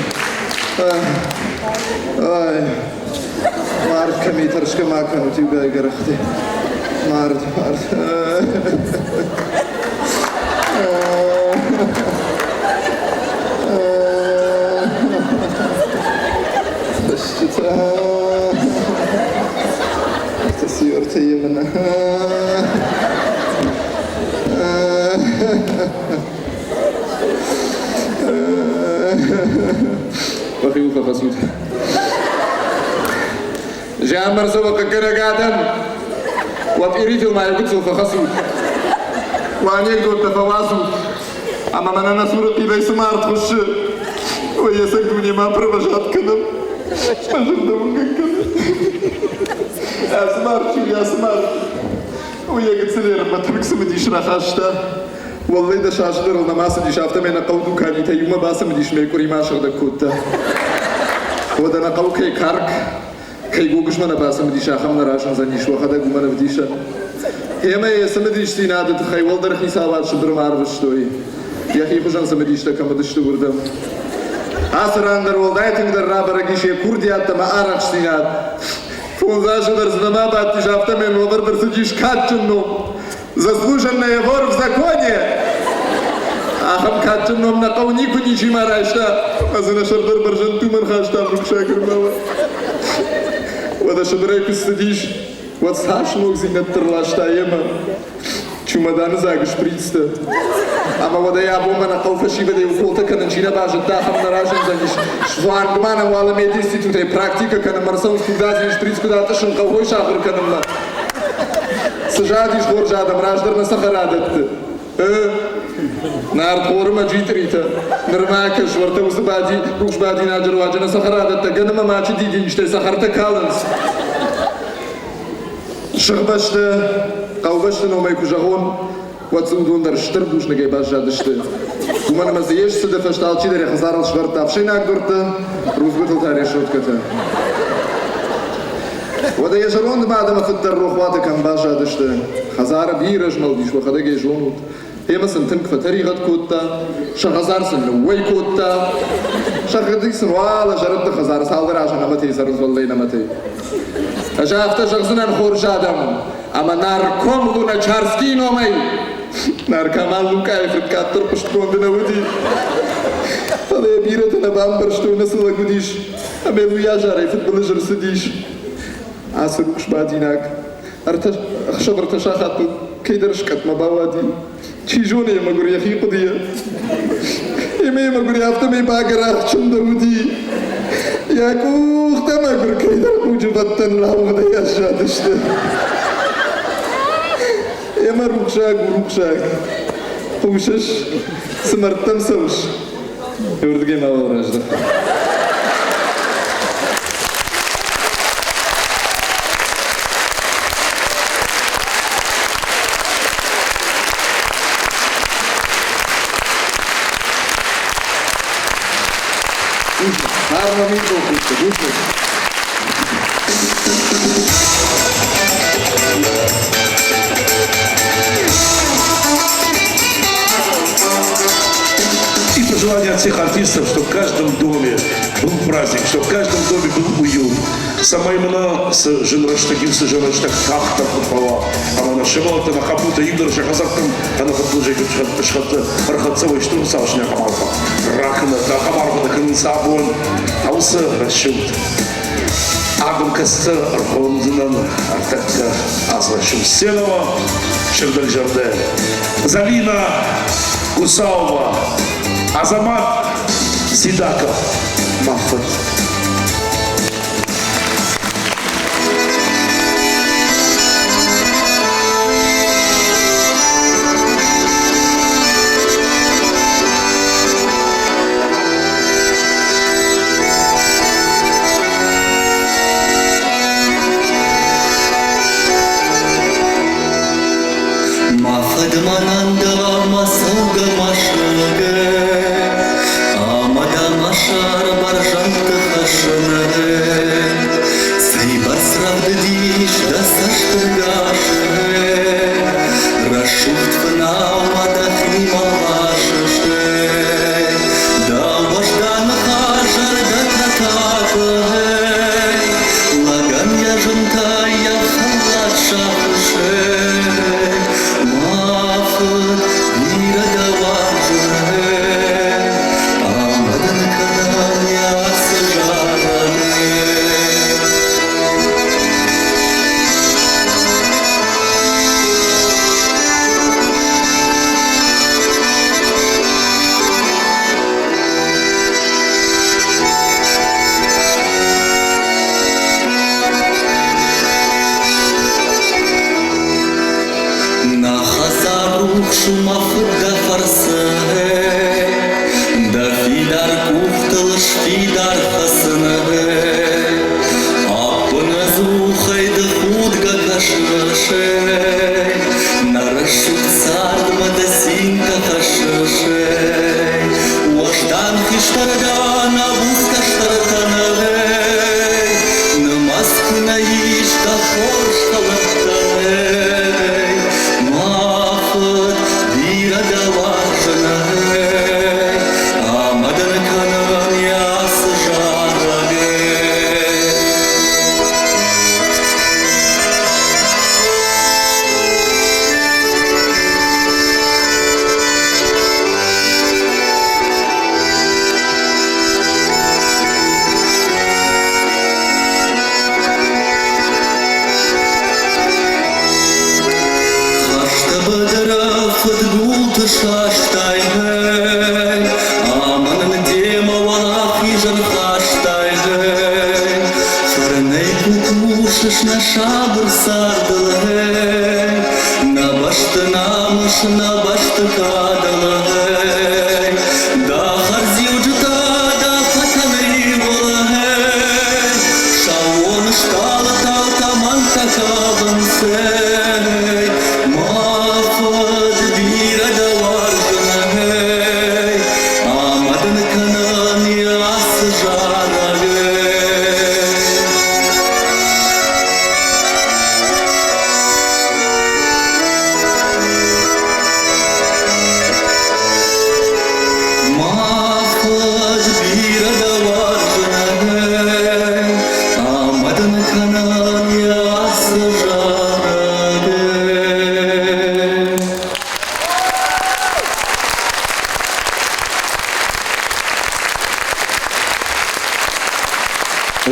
Ay. Markami tarışka makanu tügay garaxti. Mard. Tasıyor teyimina. وخيوف خسود جاء مرزوق كنا قاعدا وبإريته ما يقصه فخسود وأن يقدر تفواسو أما من أنا سورة إذا سمار تخش Ой, я сагду не мам провожат канам. Пожалуйста, я смарчу. Ой, я гацелер, матрикс мдиш рахашта. والله ده شاشدر النماس دي شافته من قودو كاني تيوم باسم ديش ميكوري ما شغل كوتا وده نقو كي كارك كي جوجش من باسم دي شاخم نراشن زنيش وخدا جومن بديشة هما يسمى ديش تيناد تخي والدر حسابات شدر معرفش توي يا أخي خشان سمى ديش تكمل ديش تقولدم أسران در والدايتين در رابرگيش كرديات ما أرخش تيناد فونزاش در زنما بعد شافته من والدر در سجيش كاتشنو Заслуженный вор в законе. Ахам катчуном на каунику ничем арашта. А за наш ордер баржан туман хаштам рукша кормала. Вот а шадрайку сидишь. Вот саш мог зинат терлашта ема. Чумадан заг шприцта. Ама вода я бомба на кауфаши вода и уколта кананчина бажа дахам наражен заниш. Швангмана вала медисти тут е практика кана марсам скудази шприц куда-то шан кавой шахр канамна. Сажадиш гор жадам раждар на сахарадат. Нард хорма джитрита. Нормака шварта узбади, рушбади наджар ваджана сахарадат. Ганама мачи дидин ште сахарта каланс. Шахбашта, каубашта номай кужагон. Вацудун дар штырдуш нагай баш жадышты. Кумана мазиеш сюда фашталчи дар хазарал шварта. Вшейнак дурта, рузбытал таре шутката. وده يجرون بعد ما فت الرخوات كان باشا دشته خزار بيرج موديش وخده جيجونوت هي مثلا تمك فتري غد كوتا شخزار سن وي كوتا شخدي سن والا جرد خزار سالدر عشان نمتي سرز والله نمتي أشافت شخصنا نخرج آدم أما ناركم لونا چارسكي نومي ناركمال لوكا يفرد كاتر پشتكون دنا ودي فده بيرتنا بامبرشتو نسل قديش أميلو ياجار يفت بلجر سديش عصروش بعدينك خشبر تشاخات كيدرش كت مباوادي تشيجوني ما قري يخي قضية إمي ما قري أفتمي باقرا شندودي يا كوخ تما قر كيدر موجبتن لا وغدا يشادشت إما روكشاك وشش سمرتم سوش يوردقي ما وراجده Harma mito kutte, kutte. И пожелания от всех артистов, чтобы в каждом доме был праздник, чтобы в каждом доме был уют. Сама именно с женраштагим, с женраштаг тахта попала. Она нашивала-то на хапута игдор шахазартом, она подложила шхата рахатцевой штурмсал шняхамарфа. Рахна, да хамарфа на концабон, ауса расчет. Агам каста архондынан артакка азрашим Сенова, Шердаль Жарде, Залина Гусаува, Азамат Сидаков, Маффат. Mananda masauga mashaga Amada mashar barjanta khashnaga Sai basravd dish da sashtrgashe Rashut fnau madakhi mavashashe Da wajdan khashar da tataka Lagan ya janta ya khalat shahshe Шумах да фарсе, да фидар кух шаштай аманын дема валах ижан хаштай Фарней кукушиш на шабр сардыл на башты намыш на башты кадыл да харзил жыта да хатаны бол шауын шталы тал таман такабын мафад бирада варжын амадын канан ясы жарагы Махад бирада варжын амадын канан ясы жарагы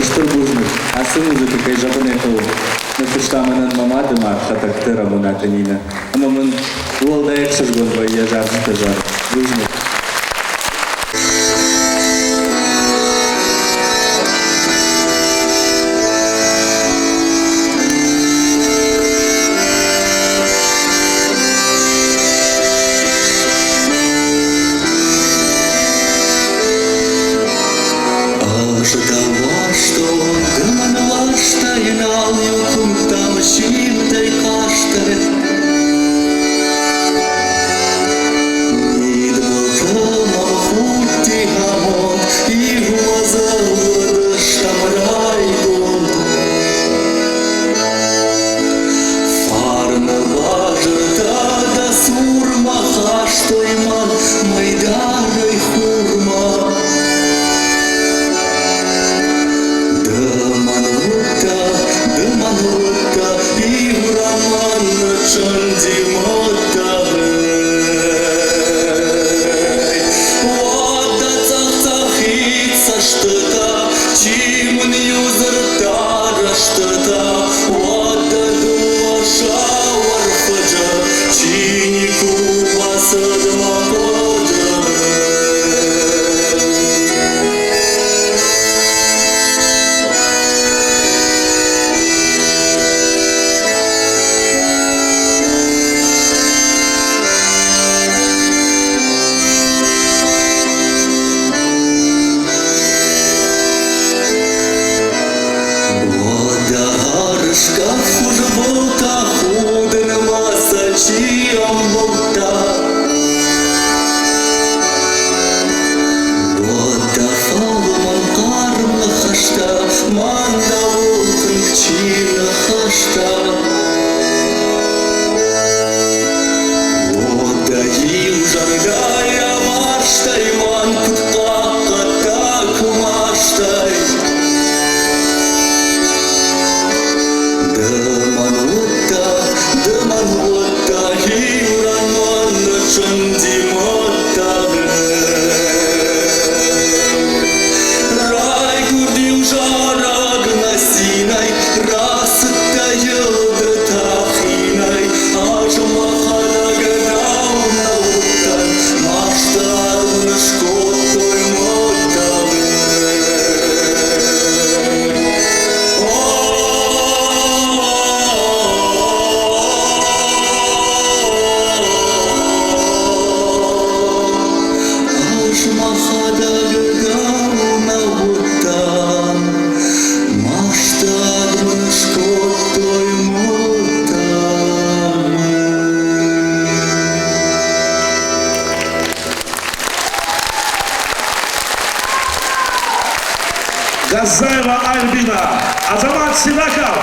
Штурбужник, а сын музыка кай жабын ехал. На пуштаманан мамады марха тактыра мунатанина. Амамын уолда экшиш гонба я жар стажар. Бужник. Ожидала, что дыман ваштайнал юкум там щимтай каштай Нид был томам хутти хамон и глаза штам райгон Фарна важерта да сурма хаштойман майдарой хурма Дыманута и ураман чандимота Ода цах-цахица что-то, чимун юзер тара что-то Ода душа варфаджа, чинику васадма ходжа Газаева Альбина, Азамат Сидаков.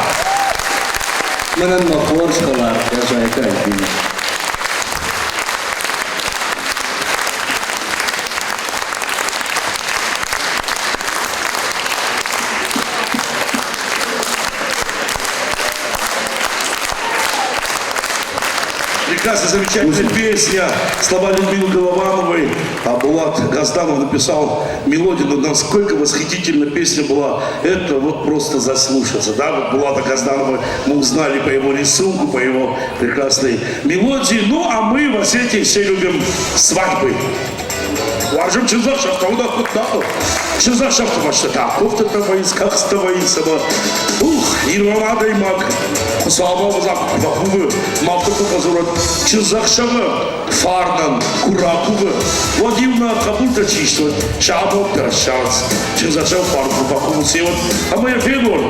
Манан махор шкалар, я жайка альбина. прекрасная, замечательная песня. Слова Людмилы Головановой. А Булат Газданов написал мелодию. Но насколько восхитительная песня была. Это вот просто заслушаться. Да? Вот Булата Газданова мы узнали по его рисунку, по его прекрасной мелодии. Ну, а мы в Осетии все любим свадьбы. Важим чизашавка, чизашавка баштата, кофта войска, ставаисова. Ух, ирвана даймак. Слава Богу, мавтаку позорот. Чизашава, фарнан, куракува. Владимна кабульта чиштва, шабок тарашац. Чизашав фарку бакуму севат. А моя федор.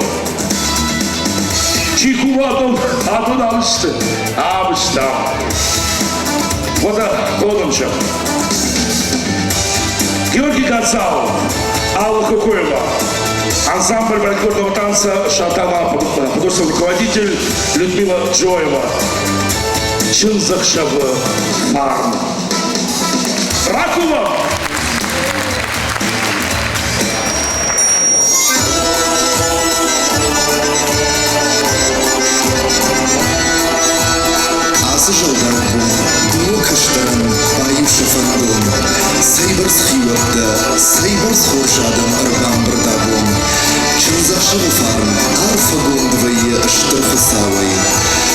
Чихуватом, а тут алышты. Абышта. Вода, ходомча. Георгий Гацалов, Алла Кукуева, ансамбль фольклорного танца «Шатана», художественный руководитель Людмила Джоева, Чинзахшава Фарм. Ракова! Сейберс Хоршадам Арбам Бардабон Чинзахшава Фарм Арфагон двое Штрафасавой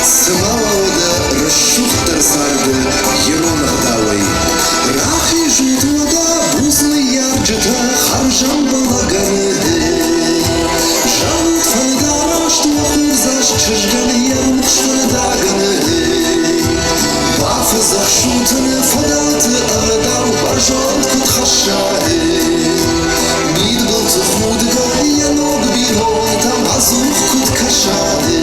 Самаваода Рашух Тарсарды Еронах Давай Рахи Жутвада Бузны Ярджата Харжам Балаганы Жанут Фандара Штуахурзаш Чижган Ярмух Швардаганы Бафы Захшутаны Фадаты Агадау Баржон Кутхашады Мидгон Цухмудга Яног Бинон Там Азух Куткашады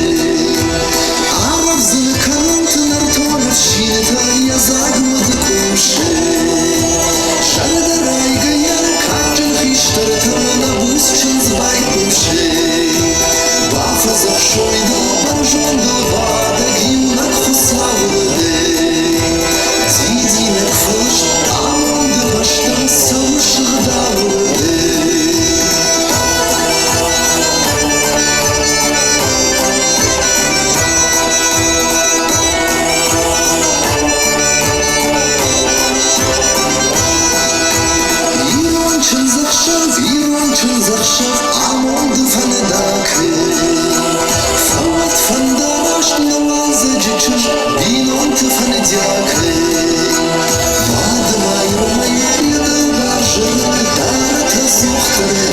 Аравзы Канунты Нартонов Шинта Язагмад Куши Шарадарайга Яр Карджин Хиштар Таманабус Чинзбай Куши Бафы Захшойда Баржон Далвада Гимнак Хусавлады Дидинак Флыш Амонда Баштан Савушах Давлады Ирон Чинзахшав Амонда Фанедакы Фауат Фандараш Наваза Джичуш Бинон Тафанедякы Мадма Ирмая Ядал Баржан Дарата Сухтары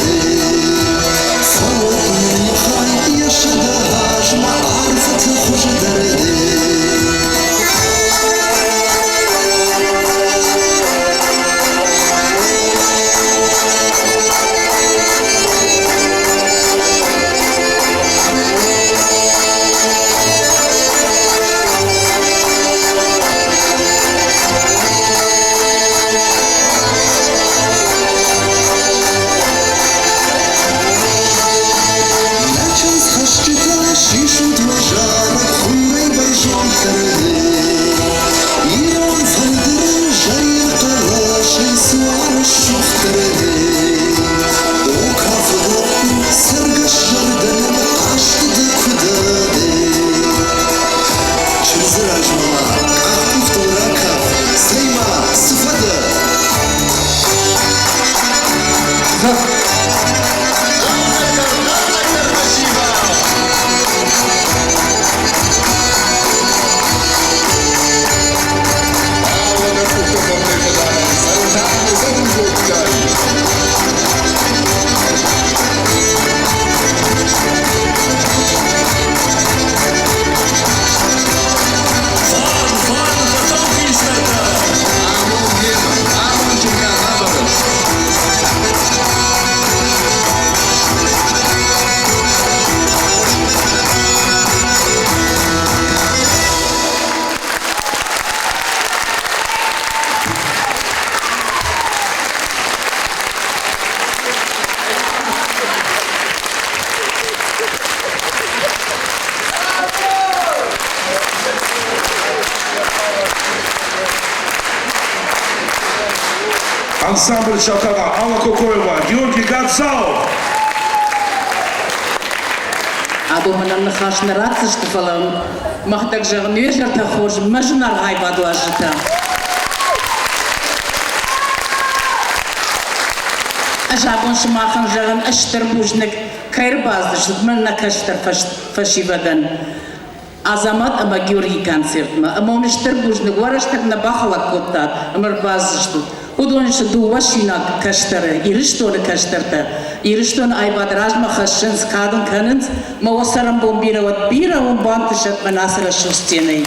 Фауат Нухай Яшадаш Маарфата Хужадары Ансамбль «Шатана», Алла Кукуева, Георгий Гацалов. або మనం нахаш нараци што фалам мах так жаган вежер та хож мажнар хайбаду ажта ажабон шмахан жаган аштар бужник кайрбаздыш мен на каштар фашивадан Азамат ама Георгий концертма ама он аштар бужник вараштак на бахала коттат амар баздышту Удонша дуашина каштары, ириштоны каштарта, ириштоны айбад ражма хашын скадын канынц, ма осарам бомбироват бира он бантышат манасыра шустеной.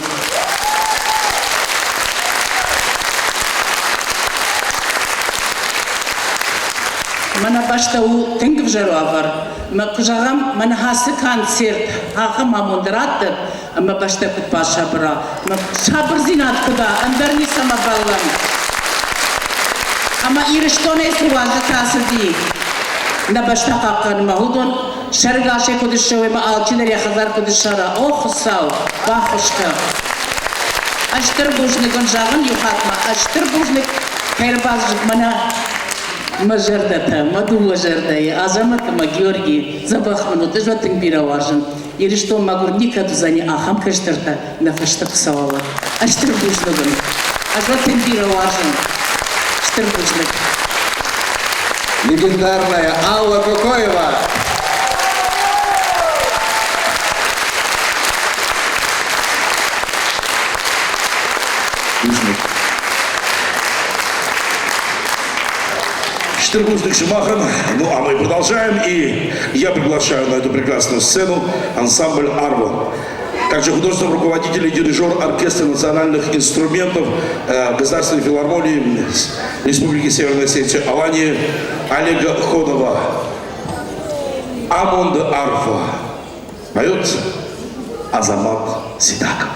Мана башта у тенгв жару авар, ма кужагам мана хасы концерт, хаха мамундратты, ма башта кутпа шабра, ма шабр зинат куда, андарни сама баллам. Ama iriştone suvaza tasdi. Na başta kakkan mahudon şergaşe kuduşu ve alçılar yakazar kuduşara. Oh sağ, bahuşka. Aştır bujnikon jağın yuhatma. Aştır bujnik kayrbazcık mana majardata, madu majardayı. Azamat ama Georgi zabahmanu tezvatın bira varjın. Irişton magur nikadu zani aham kaştırta nafışta kısavala. Aştır bujnikon. Azvatın bira varjın. Легендарная Алла Кукоева. Штырбужник Шимахан. Ну а мы продолжаем, и я приглашаю на эту прекрасную сцену ансамбль «Арво». Также художественный руководитель и дирижер оркестра национальных инструментов Государственной филармонии Республики Северная Осетия Алании Олега Ходова. Амонд Арфа. Поет Азамат Сидаков.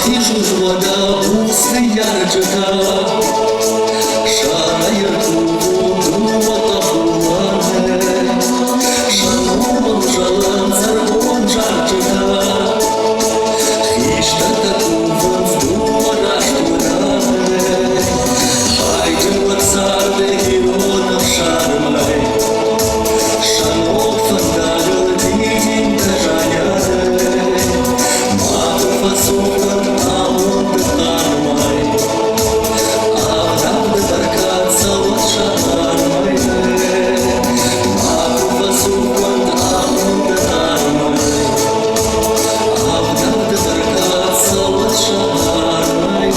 хижу вода, пусты ярчата. Шара яркую атахулане, шанурбан жалан царбон жарчата. Хиштата куван вдумараш туране, хайджин ватсарде геронов шармай. Шанок фандагал дидин тажаняде, мату фасуган амон дыхармай. Авдам дыбаркаться вот шармай, мату фасуган амон дыхармай. Авдам дыбаркаться вот шармай.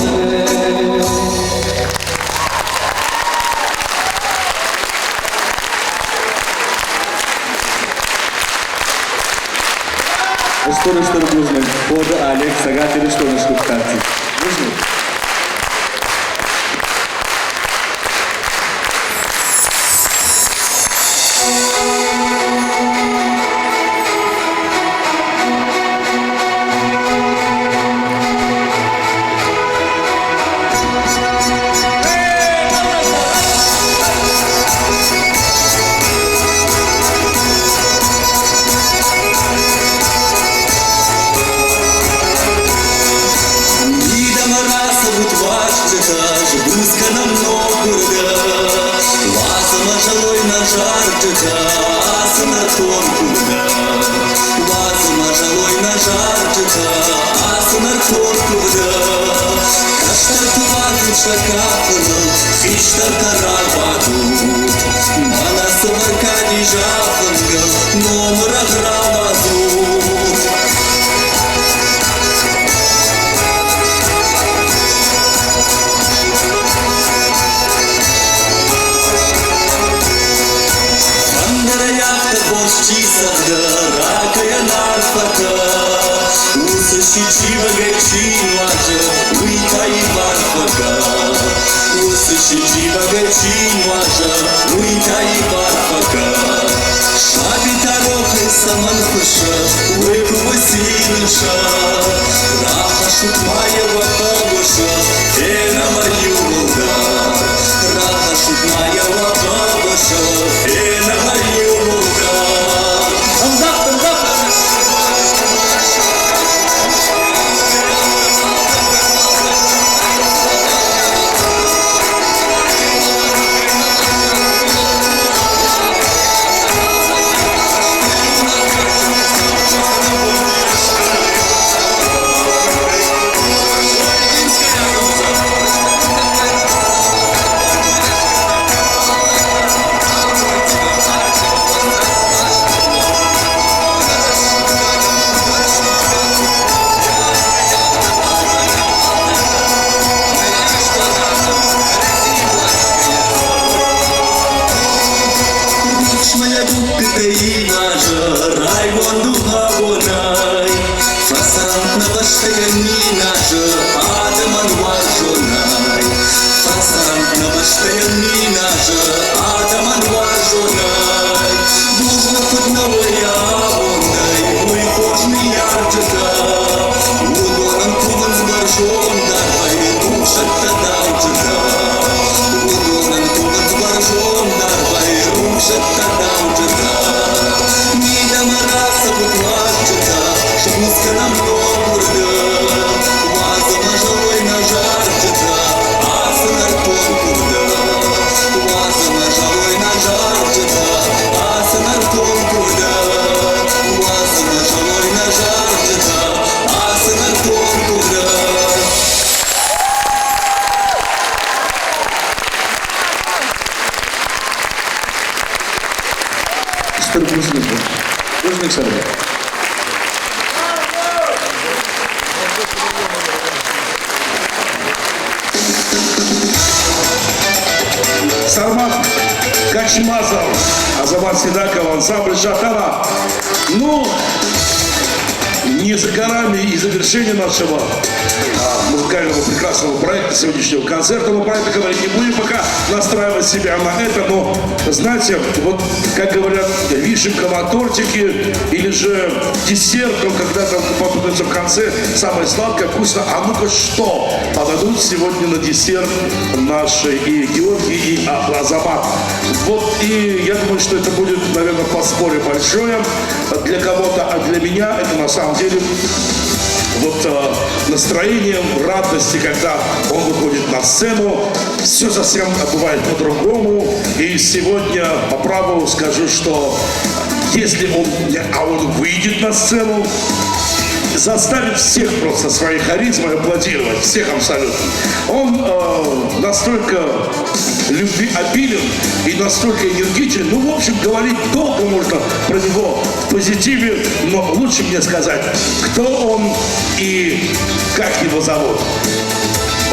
История Бужник. Пода Олег Сагатович Тонышков Карти. Бужник. Сармат Качмазов, Азамат Сидаков, ансамбль Шатана. Ну, не за горами и завершение нашего музыкального прекрасного проекта, сегодняшнего концерта. Мы про это говорить не будем пока, настраивать себя на это, но, знаете, вот, как говорят, вишенка на тортике или же десертом, когда там попадется в конце самое сладкое, вкусно. А ну-ка что подадут сегодня на десерт наши и Георгий, и Азамат. Вот, и я думаю, что это будет, наверное, подспорье большое для кого-то, а для меня это на самом деле вот настроение радости, когда он выходит на сцену. Все совсем бывает по-другому. И сегодня по праву скажу, что если он выйдет на сцену, заставит всех просто своей харизмой аплодировать, всех абсолютно. Он настолько любвеобилен и настолько энергичен. Ну, в общем, говорить долго можно про него в позитиве, но лучше мне сказать, кто он и как его зовут.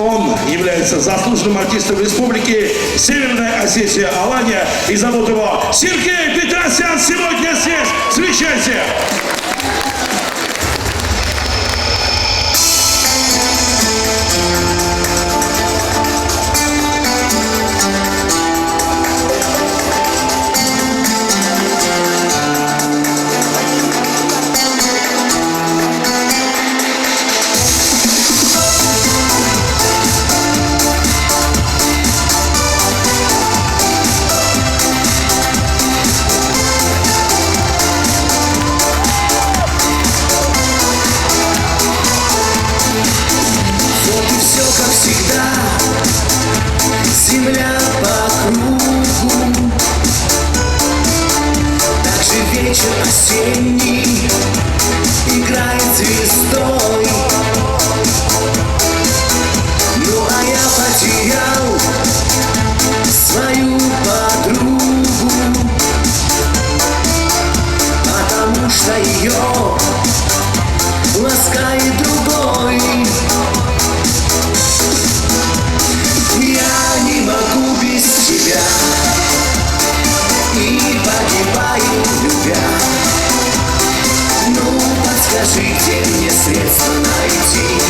Он является заслуженным артистом республики Северная Осетия Алания, и зовут его Сергей Петросян. Сегодня здесь. Встречайте! Земля по кругу, также вечер осенний играет звездой. Ну а я потерял свою подругу, потому что ее ласкает другой. Я не могу без тебя и погибаю, любя. Ну, подскажите мне средства найти.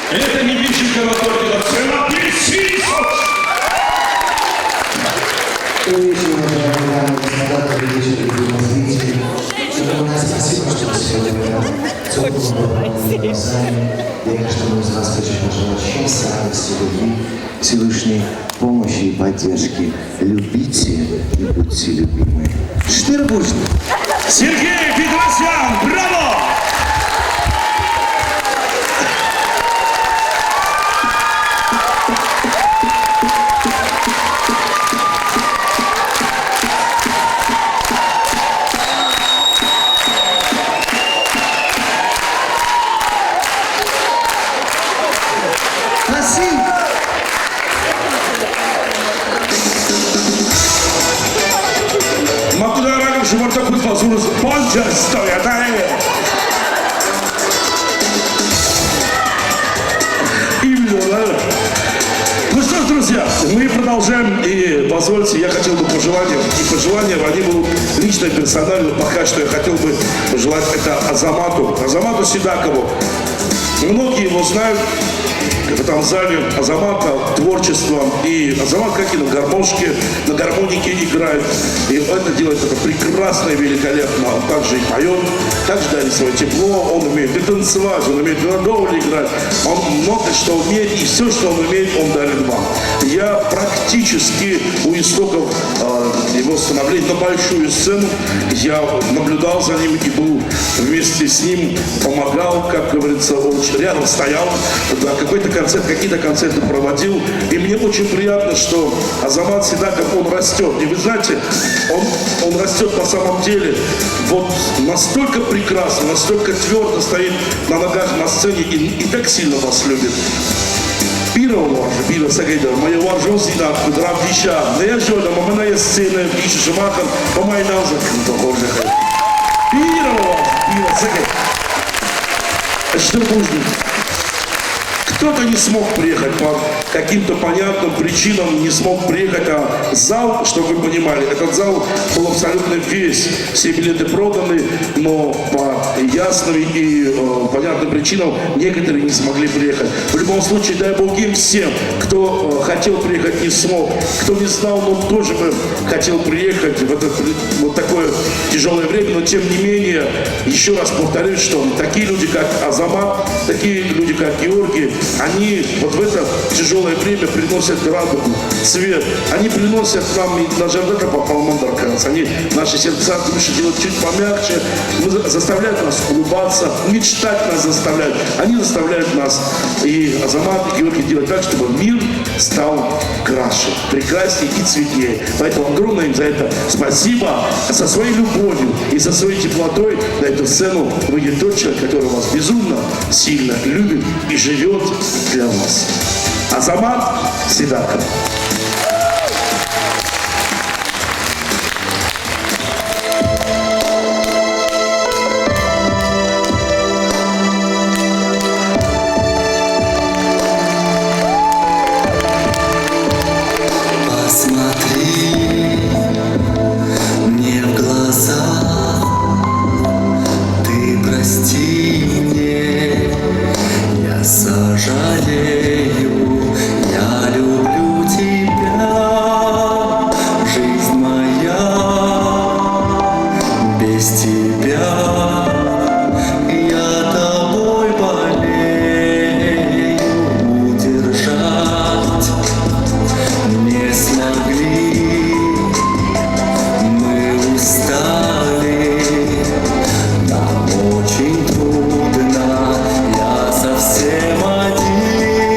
Это не вишенка на торте, это цена апельсин. Спасибо, что вы сегодня теплым глазами. Я каждому из вас хочу пожелать счастья, радости, любви, Всевышней помощи и поддержки. Любите и будьте любимы. Штырбужный. Сергей Петросян, браво! Жұмыртқа күтпасыңыз, банча стоят, Именно. Ну что ж, друзья, мы продолжаем, и позвольте, я хотел бы пожелания, и пожелания, они будут лично, персонально, пока что я хотел бы пожелать это Азамату Сидакову. Многие его знают в этом зале, Азамата творчеством, и Азамат как и на гармошке, на гармонике играет, и это делает это прекрасно и великолепно. Он также и поет, также дарит свое тепло, он умеет и танцевать, он умеет и на доуле играть, он много что умеет, и все, что он умеет, он дарит вам. Я практически у истоков его становления на большую сцену, я наблюдал за ним и был вместе с ним, помогал, как говорится, очень рядом стоял, да, какие-то концерты проводил. И мне очень приятно, что Азамат Сидаков, он растет. И вы знаете, он растет на самом деле вот настолько прекрасно, настолько твердо стоит на ногах на сцене и так сильно вас любит. Пира Сагайда, моя важная Сидаков, Дравдища, я жена, мама на сцене, Вича Шамахан, помай на закрыто, Пира Сагайда. Что будет? Кто-то не смог приехать по каким-то понятным причинам, не смог приехать, а зал, чтобы вы понимали, этот зал был абсолютно весь, все билеты проданы, но по ясным и понятным причинам некоторые не смогли приехать. В любом случае, дай Бог им всем, кто хотел приехать, не смог, кто не знал, но тоже бы хотел приехать в это вот такое тяжелое время, но тем не менее, еще раз повторюсь, что такие люди, как Азамат, такие люди, как Георгий, они вот в это тяжелое время приносят радугу, цвет. Они приносят нам, и на Жардека попал Мандарканс, они наши сердца, души делают чуть помягче, заставляют нас улыбаться, мечтать нас заставляют. Они заставляют нас, и Азамат, и Георгий, делать так, чтобы мир стал краше, прекраснее и цветнее. Поэтому огромное им за это спасибо. Со своей любовью и со своей теплотой на эту сцену выйдет тот человек, который вас безумно сильно любит и живет для вас. Азамат Сидаков. Посмотри мне в глаза, ты прости мне, я сожалею, я люблю тебя, жизнь моя, без тебя я тобой болею, удержать не смогли, мы устали, нам очень трудно, я совсем один.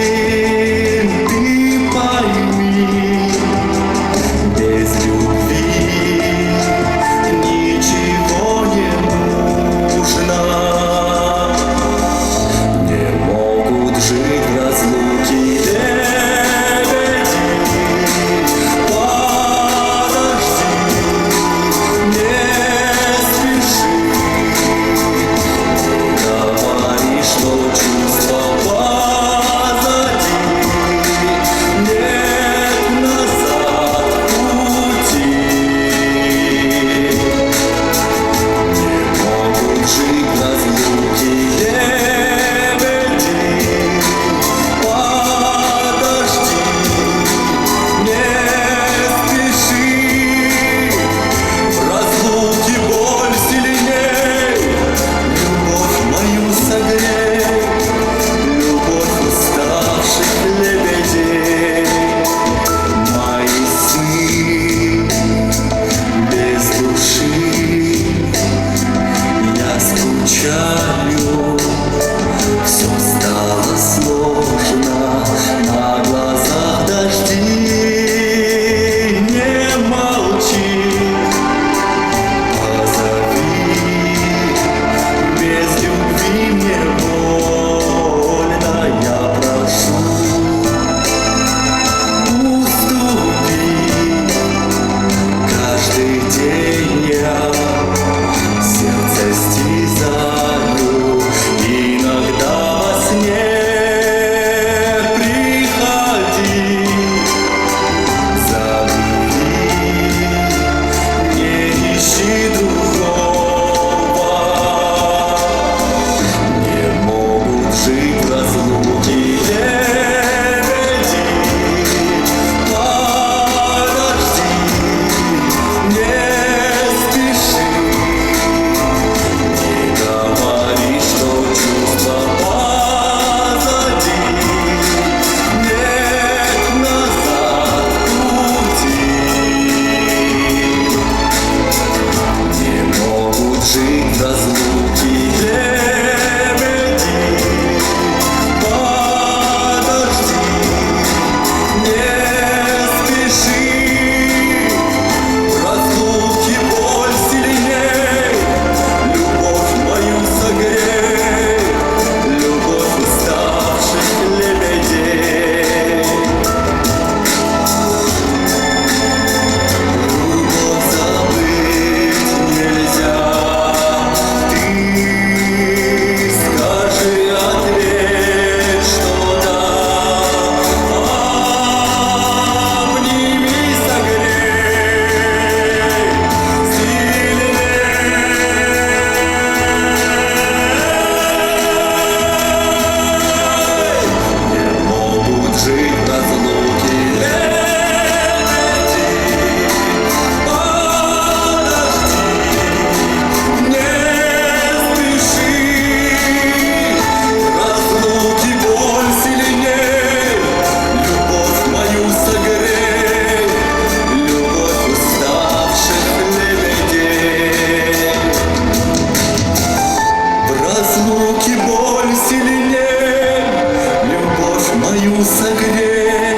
мою согрей,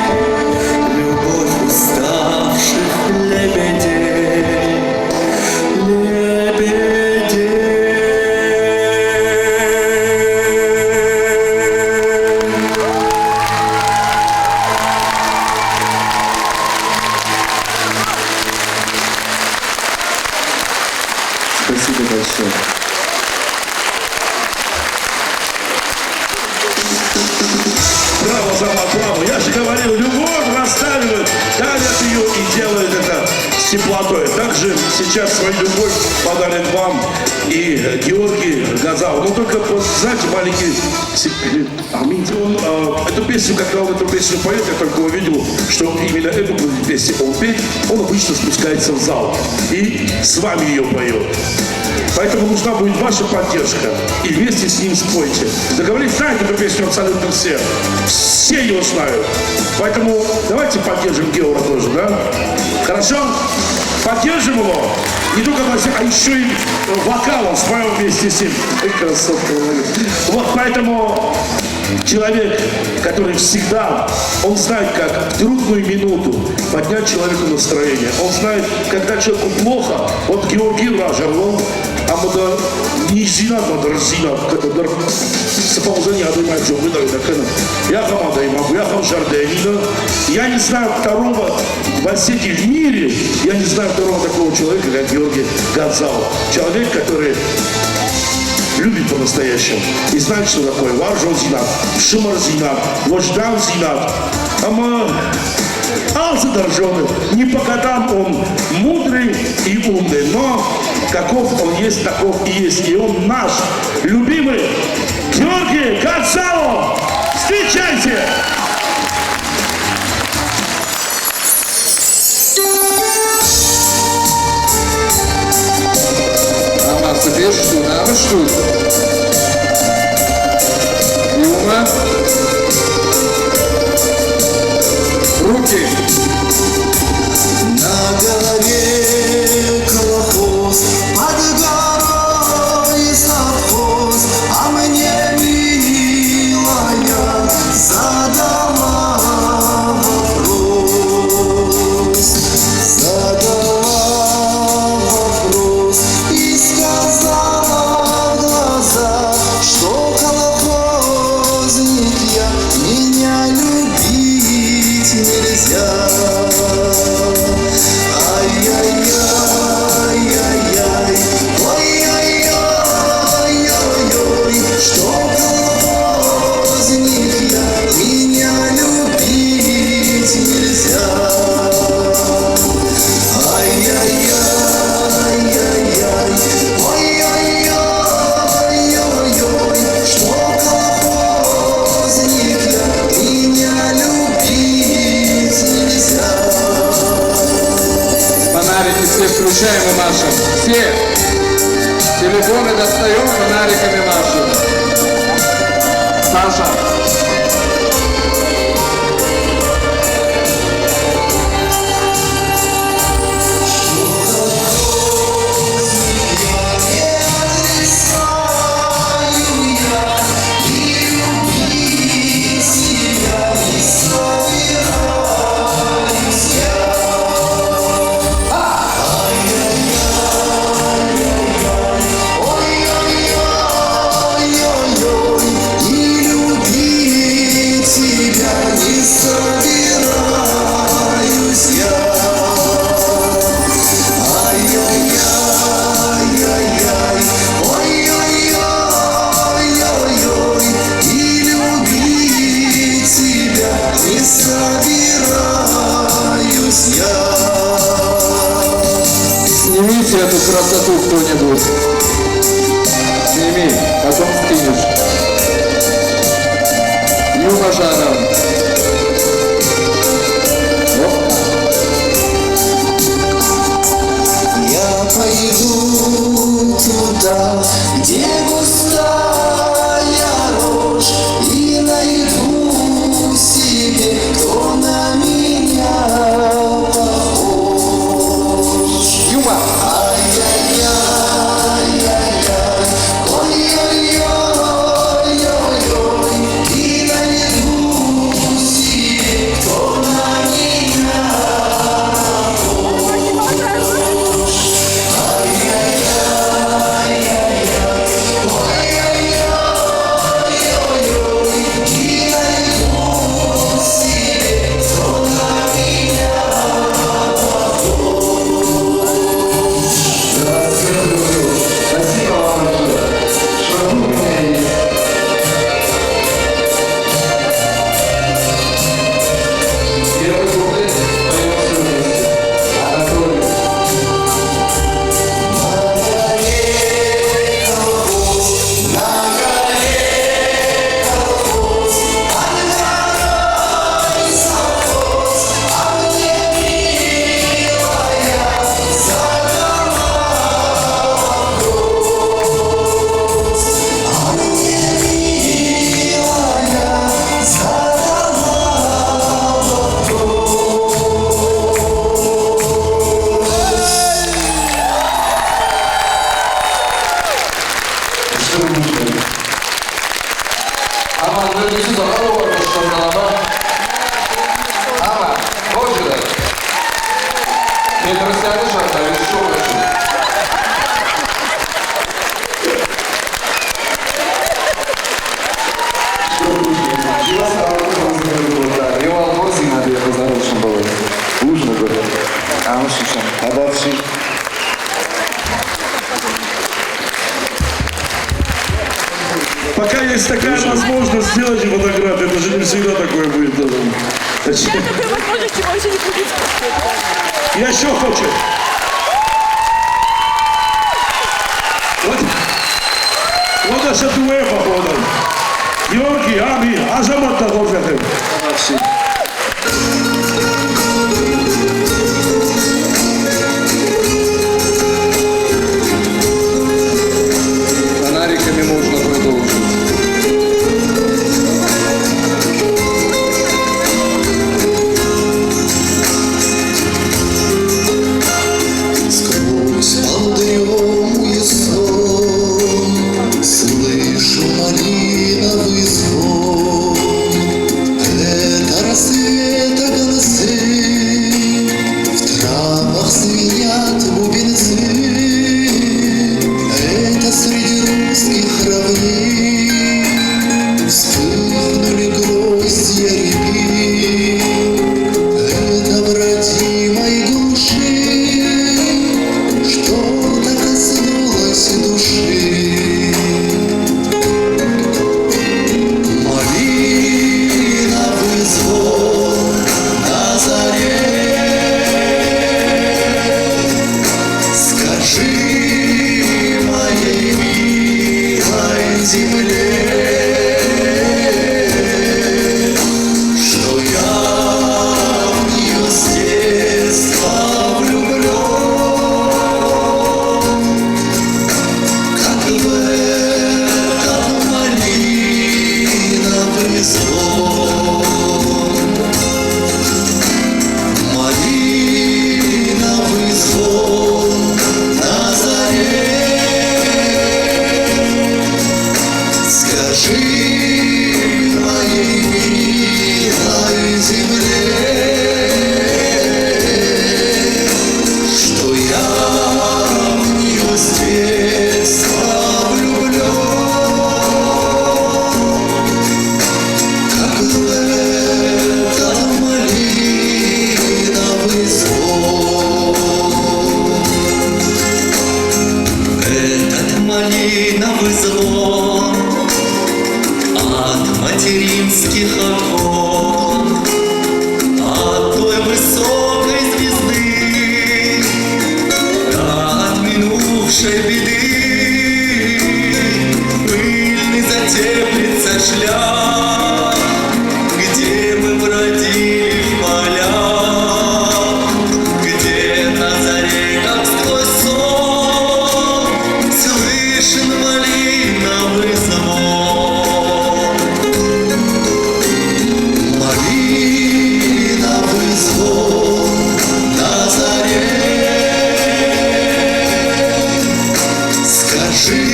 любовь уставших лебедей, лебедей. Спасибо большое. Браво, Замат, браво. Я же говорил, любовь растаивает, дарят ее и делают это с теплотой. Также сейчас свою любовь подарит вам и Георгий Газал. Но только, вот, знаете, маленький секрет. Он, эту песню, когда он эту песню поет, я только увидел, что именно эту песню он петь, он обычно спускается в зал и с вами ее поет. Поэтому нужна будет ваша поддержка. И вместе с ним спойте. Договорились, знают эту песню абсолютно все. Все ее знают. Поэтому давайте поддержим Геора тоже, да? Хорошо? Поддержим его. Не только голосом, а еще и вокалом споем вместе с ним. Ой, красотка. Вот поэтому человек, который всегда, он знает, как в трудную минуту поднять человеку настроение. Он знает, когда человеку плохо. Вот Георгий Ражер, он ama не зинат, но разинат, когда сползание одной что выдали, так я хамада и могу, я хам жарденина. Я не знаю второго во всете в мире, я не знаю второго такого человека, как Георгий Газал. Человек, который любит по-настоящему и знает, что такое варжон зинат, шимар зинат, вождан зинат. Алза Доржоны, не по годам он мудрый и умный, но каков он есть, таков и есть. И он наш любимый Георгий Газал. Встречайте! Ama sobie sztuna w sztun. Juma. Руки. На горе колхоз, под горой совхоз, а мне милая задала вопрос и сказала в глаза, что колхозник я, меня любить нельзя. Ай-яй-яй-яй-яй, ой-ой-ой-ой-ой, что колхозник я, меня любить нельзя. Ай-яй-яй-яй-яй, ой-ой-ой-ой-ой, что колхозник я, меня любить нельзя. Фонарики все включаем и машем. Все. Телефоны достаем, фонариками машем. Саша. Снимите эту красоту кто-нибудь. Сними, потом скинешь. Юма Жаном. Я пойду туда, где густая рожь, и найду себе, кто на меня похож. Юма. Ай-яй-яй-яй-яй, ой-ой-ой-ой-ой, и найду не всегда такое будет. Такой возможности вообще не будет. Я еще хочу. Вот это дуэ, походу. Георгий, Ами, Азамат Тагорзахев. Фонариками можно продолжить. Сквозь подъем и сон слышу малиновый звон. Это рассвета голосы, в травах звенят бубенцы. Это среди русских равнин вспыхнули гроздья рябин. Это в родимой глуши что-то коснулось души. Малиновый звон на заре. Скажи моей милой земле, что я в нее с детства влюблен, как в этот малиновый звон. Малиновый звон на заре. Скажи моей милой земле, что я в нее с детства влюблен, как в этот малиновый звон. Этот малиновый звон от материнских окон, от той высокой звезды, от минувшей беды. Пыльный затеплится шлях, где мы бродили в полях, где на заре, как сквозь сон, слышен малиновый звон. Малиновый звон на заре. Скажи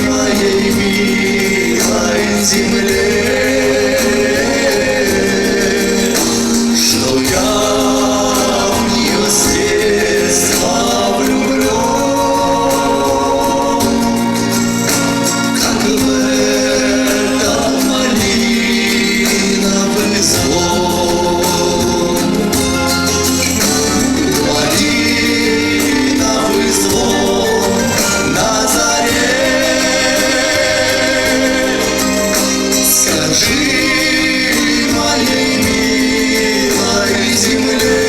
моей милой земле, что я в нее с детства влюблен, как в этот малиновый звон. Малиновый звон на заре. Скажи моей милой земле,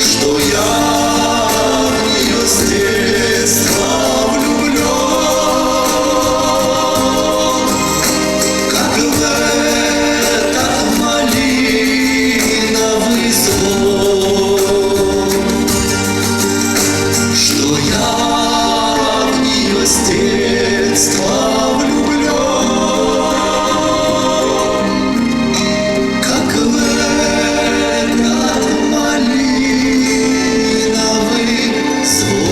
что я в нее с детства влюблен, как в этот малиновый звон, что я в нее с детства влюблен, как в этот малиновый звон.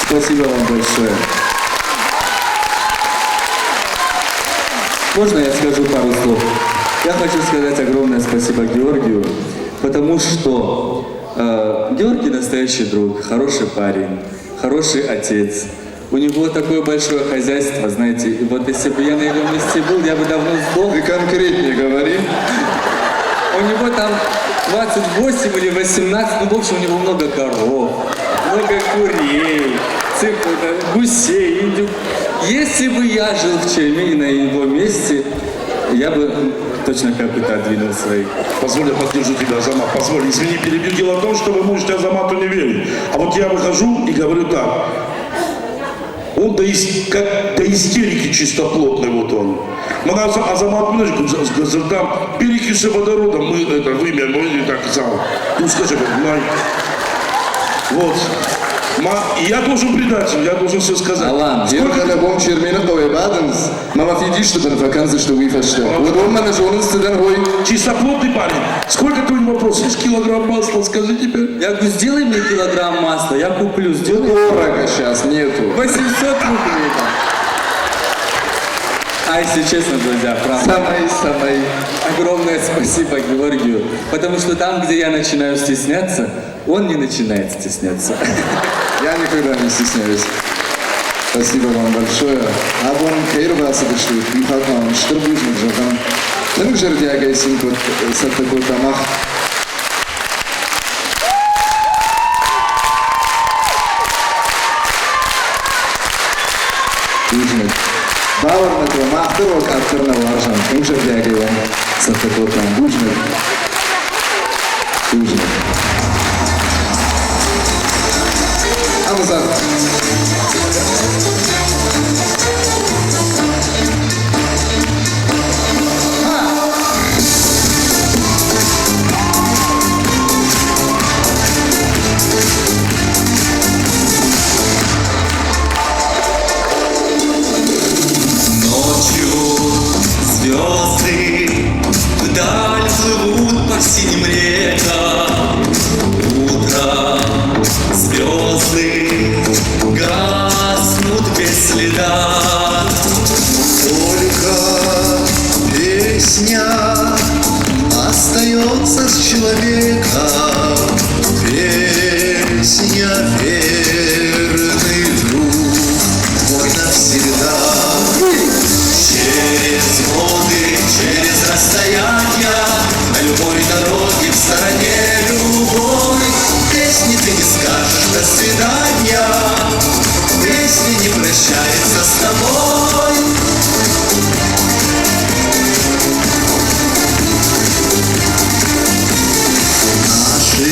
Спасибо вам большое. Можно я скажу пару слов? Я хочу сказать огромное спасибо Георгию, потому что Георгий настоящий друг, хороший парень, хороший отец. У него такое большое хозяйство, знаете. И вот если бы я на его месте был, я бы давно сдох. Ты конкретнее говори. У него там 28 или 18, ну, в общем, у него много коров, много курей, гусей, индюк. Если бы я жил в Чайме и на его месте, я бы точно копыта двинул свои. Позволь, я поддержу тебя, Азамат. Позволь, извини, перебью. Дело в том, что вы можете Азамату не верить. А вот я выхожу и говорю так. Он как до истерики чистоплотный, вот он. Мана Азамат, знаешь, там перекиси водорода, мы это вымя, мы так зал. Ну скажи, май. Вот. И я должен предать, я должен все сказать. Алан, Сколько я бом чермина баденс. Мама фидишь, что на вакансии, что вы фаште. Вот он на жонен стыдан гой. Чистоплотный парень. Сколько твой вопрос? Есть килограмм масла, скажи теперь. Я говорю, сделай мне килограмм масла, я куплю, сделай. Дорого сейчас, нету. 800 рублей. А если честно, друзья, правда. Самой. Огромное спасибо Георгию, потому что там, где я начинаю стесняться, он не начинает стесняться. Я никогда не стесняюсь. Спасибо вам большое. А вон Кейрваса дошли, Михаил, что будет же там? Ну, жердяга, синкот, сатакот, амах. Бауэр на то, махтырок, автор на важен. Ну, жердяга, вам сатакот, там, бужник. Vamos lá. Ночью звезды вдаль плывут по синим рекам. Утром звезды гаснут без следа. Только песня остается с человеком. Песня верный друг мой навсегда. Через годы, через расстояния, на любой дороге в стороне любой. Песни ты не скажешь до свидания, песня не прощается с тобой. Наши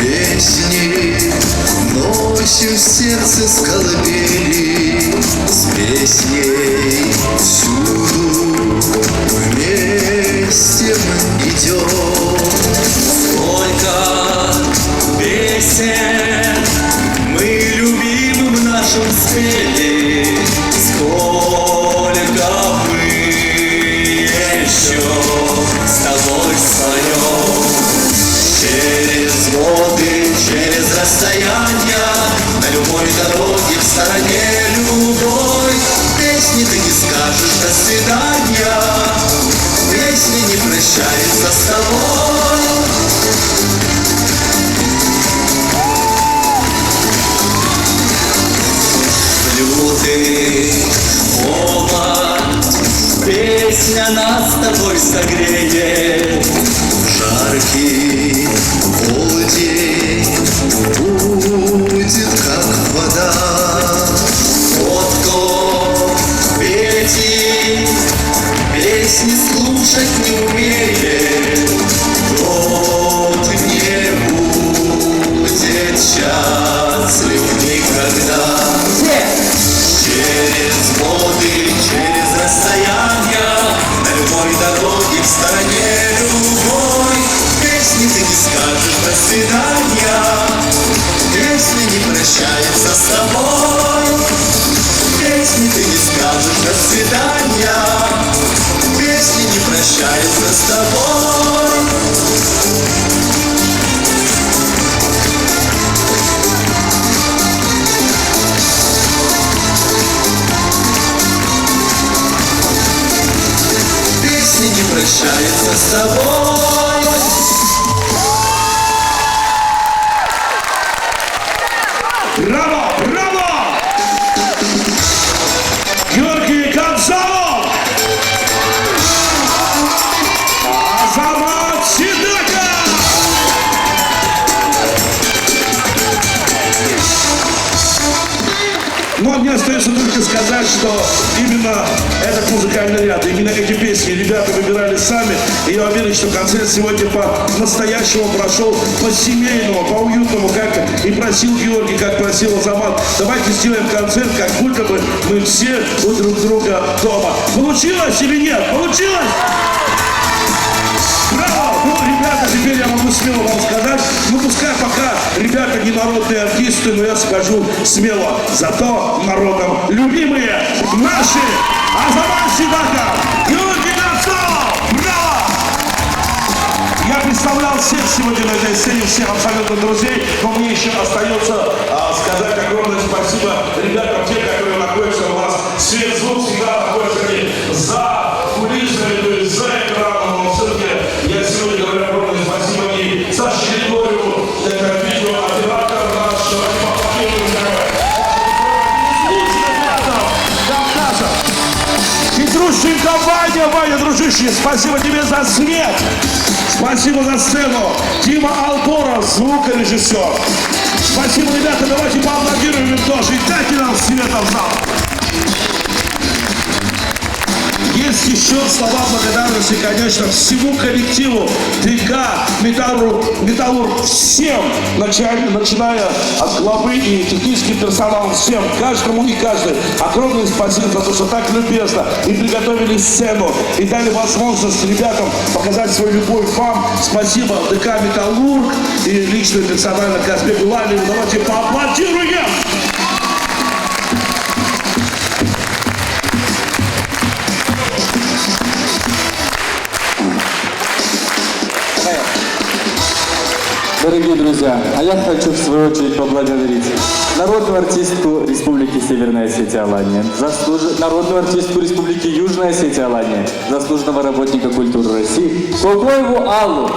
песни носим в сердце с колыбели, с песней всюду вместе мы идем. Сколько песен мы любим в нашем спеле, сколько мы еще с тобой споем. Через годы, через расстояния, на любой дороге в стороне любой. Песни ты не скажешь до свидания, песня не прощается с тобой. Лютый холод, песня нас с тобой согреет. Жаркий полдень будет как вода. Вот кто эти песни слушать не умеет, тот не будет счастлив никогда. Через годы, через расстояния, на любой дороге в стороне любой. Песни ты не скажешь до свидания, песня не прощается с тобой. Песни ты не скажешь до свидания, песня не прощается с тобой. Песня не прощается с тобой. Браво, браво! сказать, что именно этот музыкальный ряд, именно эти песни ребята выбирали сами. И я уверен, что концерт сегодня по-настоящему прошел, по-семейному, по-уютному, как и просил Георгий, как просил Азамат. Давайте сделаем концерт, как будто бы мы все у друг друга дома. Получилось или нет? Получилось? Браво! Ну, ребята, теперь я могу смело вам сказать, ну, пускай пока ребята не народные артисты, но я скажу смело, зато народом любимые наши Азамат Сидаков, Георгий Донцов! Браво! Я представлял всех сегодня на этой сцене, всех абсолютно друзей, но мне еще остается сказать огромное спасибо ребятам, те, которые находятся у нас, свет, звук всегда находятся они за кулисами, то есть за экраном, но все-таки я сегодня говорю огромное спасибо и Саше Григорьеву, это видеооператор наш, Петрушин компания, Ваня, дружище, спасибо тебе за свет, спасибо за сцену, Дима Алборов, звукорежиссер. Спасибо, ребята, давайте поаплодируем им тоже и дайте нам света в зал. Есть еще слова благодарности, конечно, всему коллективу ТК, Металлург, всем, начиная от главы и техническим персоналом, всем, каждому и каждой. Огромное спасибо за то, что так любезно и приготовили сцену, и дали возможность ребятам показать свою любовь вам. Спасибо ТК Металлург и лично персонально Казбеку Лалеву. Давайте поаплодируем! Дорогие друзья, а я хочу в свою очередь поблагодарить народную артистку Республики Северная Осетия-Алания, народную артистку Республики Южная Осетия-Алания, заслуженного работника культуры России Кокоеву Аллу,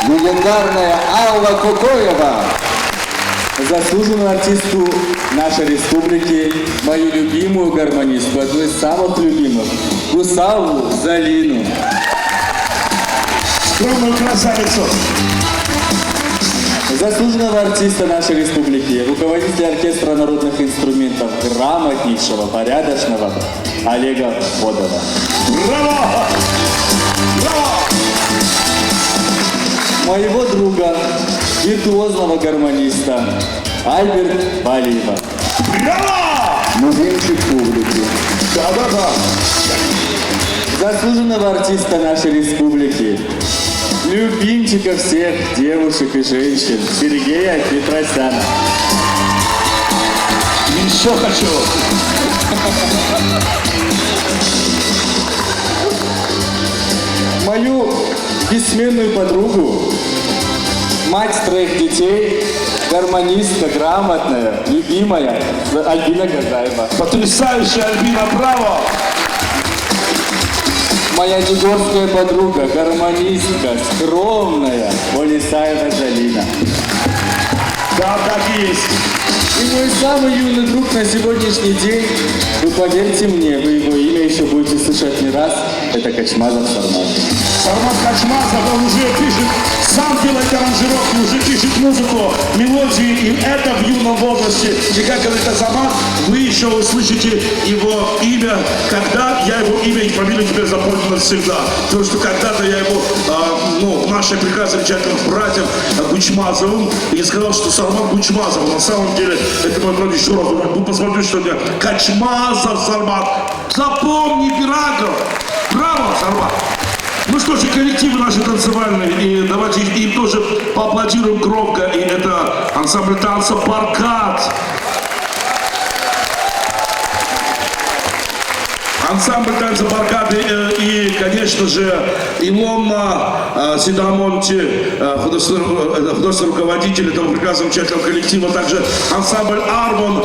Легендарная Алла Кокоева. заслуженную артистку нашей республики, мою любимую гармонистку, одну из самых любимых, Гусалу Залину. Скромную красавицу. Заслуженного артиста нашей республики, руководителя оркестра народных инструментов, грамотнейшего, порядочного Олега Ходова. Браво! Браво! Моего друга, виртуозного гармониста Альберт Балиева. Браво! Музейчик публики. Да-да-да. Заслуженного артиста нашей республики, любимчика всех девушек и женщин Сергея Петросяна. Еще хочу. Мою бессменную подругу, мать троих детей, гармонистка, грамотная, любимая Альбина Газаева. Потрясающая Альбина, браво! Моя дегорская подруга, гармонистка, скромная Полисаева Залина. Да, так и есть. И мой самый юный друг на сегодняшний день, вы поверьте мне, вы его имя еще будете слышать не раз, это Качмазов Сармат. Сармат Качмазов, он уже пишет, сам делает аранжировки, уже пишет музыку, мелодии, и это в юном возрасте. И как говорит Азамат, вы еще услышите его имя, когда я его имя и фамилию теперь запомню навсегда. Потому что когда-то я его, нашей прекрасной замечательных братьев Гучмазовым, и сказал, что Сармат Гучмазов. На самом деле, это мой брат еще раз, посмотрю, что я Качмазов Сармат. Запомни, Пирогов! Браво, Сармат! Ну что же, коллективы наши танцевальные, и давайте им тоже поаплодируем громко, и это ансамбль танца «Баркад». Ансамбль танца «Баркад» и, конечно же, Илона Сидамонти, художественный руководитель этого прекрасного замечательного коллектива, также ансамбль «Армон»,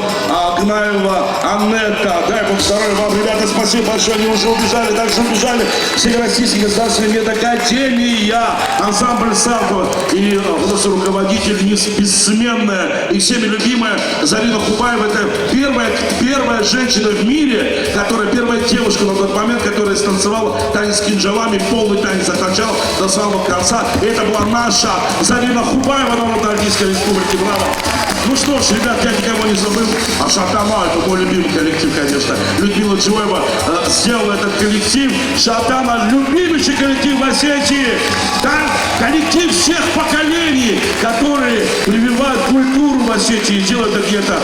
Гнаева, Аннетта. Дай Бог здоровья вам, ребята, спасибо большое, они уже убежали, также убежали Всероссийская государственная медакадемия, ансамбль «Савко» и художественный руководитель бессменная и всеми любимая Зарина Хубаева. Это первая женщина в мире, первая девушка на тот момент, которая станцевала танец с кинжалами, полный танец от начала до самого конца. И это была наша Зарина Хубаева, народная артистка республики. Браво! Ну что ж, ребят, я никого не забыл. А Шатама, это мой любимый коллектив, конечно. Людмила Джоева сделала этот коллектив. Шатама, любимейший коллектив в Осетии. Да? Коллектив всех поколений, которые прививают культуру в Осетии и делают это где-то.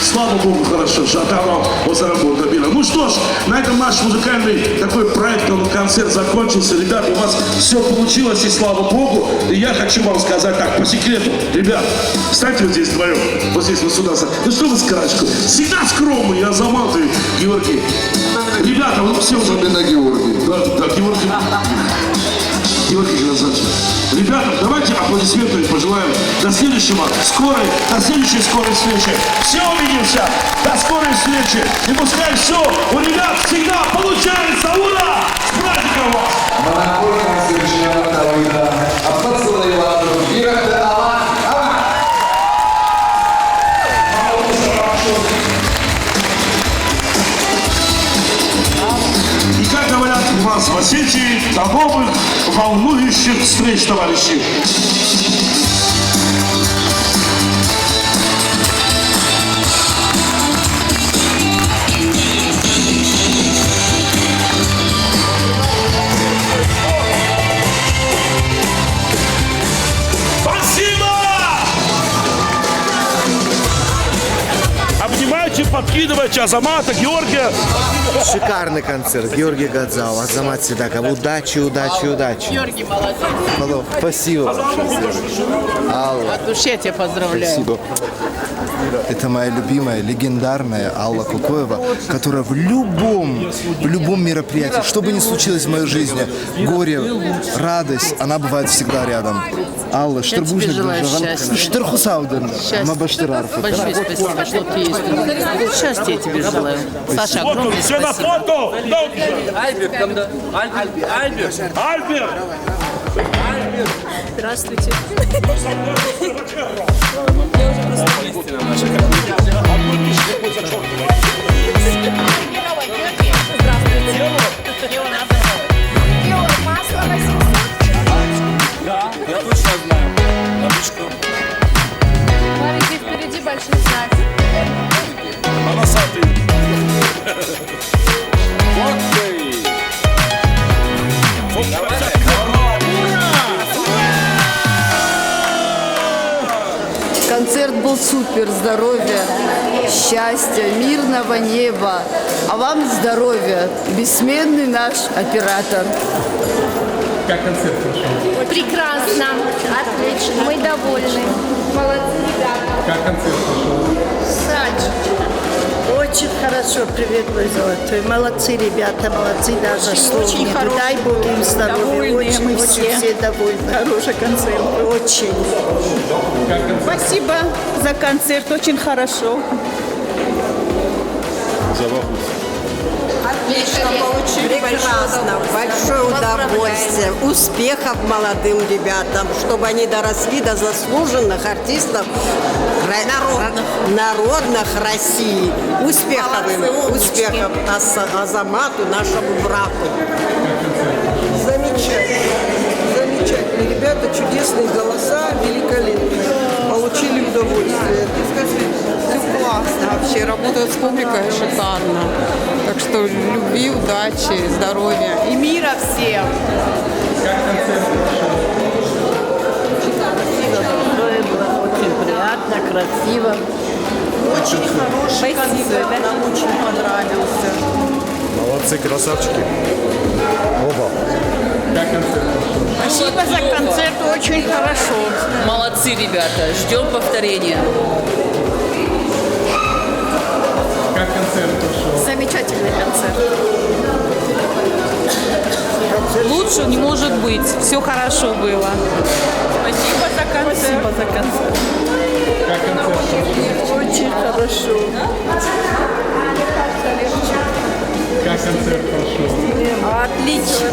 Слава Богу, хорошо. Шатама, Озаработа, Бина. Ну что ж, на этом наш музыкальный такой проект, концерт закончился. Ребята, у вас все получилось, и слава Богу. И я хочу вам сказать так, по секрету. Ребят, встаньте вот здесь вдвоем. Вот здесь вот сюда. Ну что вы с крачку? Всегда скромный, я заматываю, Георгий. Ребята, вы все уже... Особенно Георгий. Да, Георгий. Георгий Грозович. Ребята, давайте аплодисменты пожелаем до следующего скорой, до следующей скорой встречи. Все увидимся. До скорой встречи. И пускай все у ребят всегда получается. Ура! С праздником вас! И как говорят у нас в Осетии, до новых волнующих встреч, товарищи. Обнимайте, подкидывайте Азамата, Георгия. Шикарный концерт. Георгий Гадзал, Азамат Седаков. Удачи, удачи, удачи. Георгий, молодец. Спасибо. Алла. От души я тебя поздравляю. Спасибо. Это моя любимая, легендарная Алла Кукоева, которая в любом мероприятии, что бы ни случилось в моей жизни, горе, радость, она бывает всегда рядом. Алла, тебе желаю счастья. Штырхусауден, Мабаштырарфа. Большое спасибо, что ты есть. Счастья я тебе желаю. Саша, огромное Все на спасибо. фото! Альберт! Здравствуйте. Я точно знаю. Маленький впереди, большой сзади. Волосатый. Концерт был супер, здоровья, счастья, мирного неба. А вам здоровья, бессменный наш оператор. Как концерт прошел? Прекрасно. Отлично. Мы довольны. Молодцы, ребята. Как концерт прошел? Сач, очень хорошо, привет, мой золотой. Молодцы, ребята, молодцы, даже Очень хорошо. Дай Бог им здоровья. Довольные Очень, мы очень все довольны. Хороший концерт. Очень. Спасибо за концерт. Очень хорошо. Отлично получили. Прекрасно, большое удовольствие. Успехов молодым ребятам, чтобы они доросли до заслуженных артистов народных России. Успехов им, успехов Азамату, нашему брату. Замечательно. Замечательно. Ребята, чудесные голоса, великолепные. Получили удовольствие. Все классно. Вообще работают с публикой шикарно. Так что любви, удачи, здоровья. И мира всем. Очень приятно, красиво. Очень хороший концерт. Нам очень понравился. Молодцы, красавчики. Оба. Как концерт прошел? Спасибо за концерт. Очень хорошо. Молодцы, ребята. Ждем повторения. Как концерт прошел? Замечательный концерт. Лучше не может быть. Все хорошо было. Спасибо за концерт. Спасибо за концерт. Как концерт прошел? Очень хорошо. Как концерт прошел? Отлично.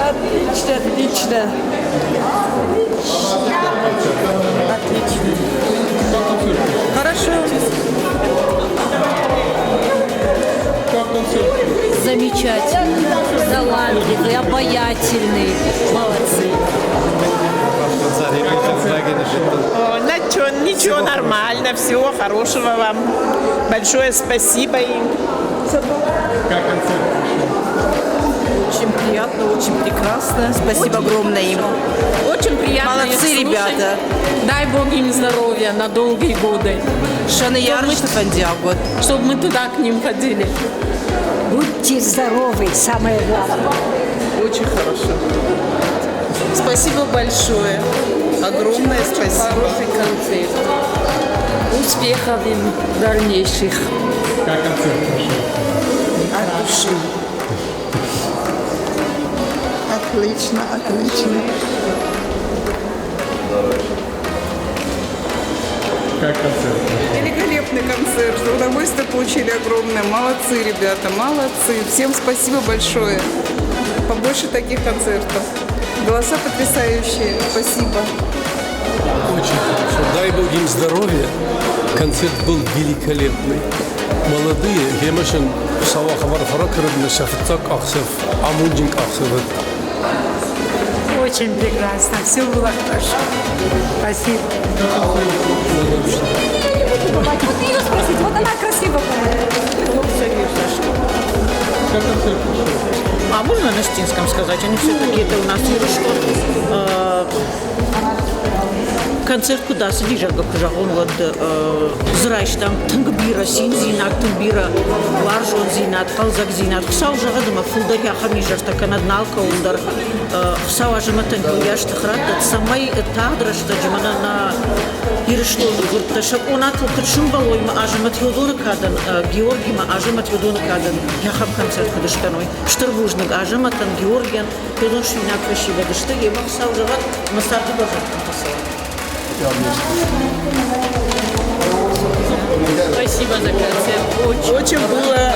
Отлично, отлично. Отлично. Хорошо. Как концерт прошел? Замечательный, талантливый, обаятельный. Молодцы. Ничего, нормально, всего хорошего вам. Большое спасибо им. Как концерт прошел? Очень приятно, очень прекрасно. Спасибо огромное им. Очень приятно их Молодцы, слушать. ребята. Дай Бог им здоровья на долгие годы. Чтобы мы туда к ним ходили. Будьте здоровы, самое главное. Очень хорошо. Спасибо большое. Огромное спасибо. Хороший концерт. Успехов им дальнейших. Как концерт прошел? От души. Отлично, отлично. Как концерт прошел? Великолепный концерт. Удовольствие получили огромное. Молодцы, ребята, молодцы. Всем спасибо большое. Побольше таких концертов. Голоса потрясающие. Спасибо. Очень хорошо. Дай Бог им здоровья. Концерт был великолепный. Молодые, гемашин саваха варфаракрыбна шафтак ахсев, амунджинг ахсев. Очень прекрасно. Все было хорошо. Спасибо. Вот ее спросить, вот она красиво Как концерт прошел? А можно на штинском сказать? Они все-таки это у нас юришко. Концерт куда сидишь, как он вот зраешь там тангбира, синзинак, тангбира, варжон зинат, халзак зинат. Хсау же гадама фулдаря хамижар так надналка ундар. Хсау ажима тангбияш тахрат, самай тагдра что джимана на юришко гурт. Ташак онатл качун балойма ажима тюдона кадан, Георгима ажима тюдона кадан. Я хаб концерт ходишканой. Штырвужник ажима тан Георгиан, тюдон швиняк красиво. Дышты ема хсау же гад мастарты бажат написал. Спасибо за концерт. Очень было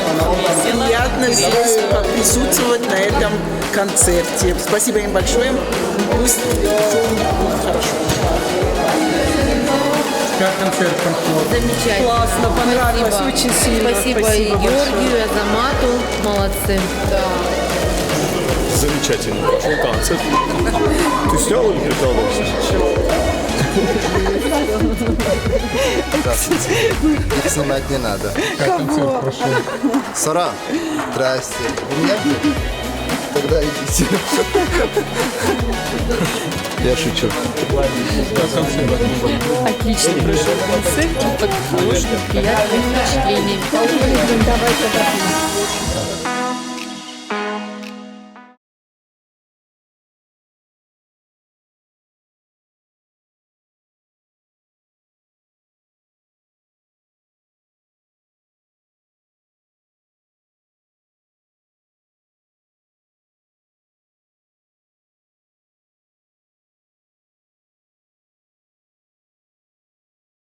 приятно здесь присутствовать на этом концерте. Спасибо им большое. Пусть все будет хорошо. Как концерт прошел? Замечательно. Классно, понравилось очень сильно. Спасибо, и Георгию, и Азамату. Молодцы. Да. Замечательно прошел концерт. Ты снял или прикалываешься? Их снимать не надо. Как концерт прошел? Сара, здрасте. Вы меня ждете? Тогда идите. Я шучу. Как концерт? Отлично прошел концерт. Под хорошим, приятным впечатлением. Давай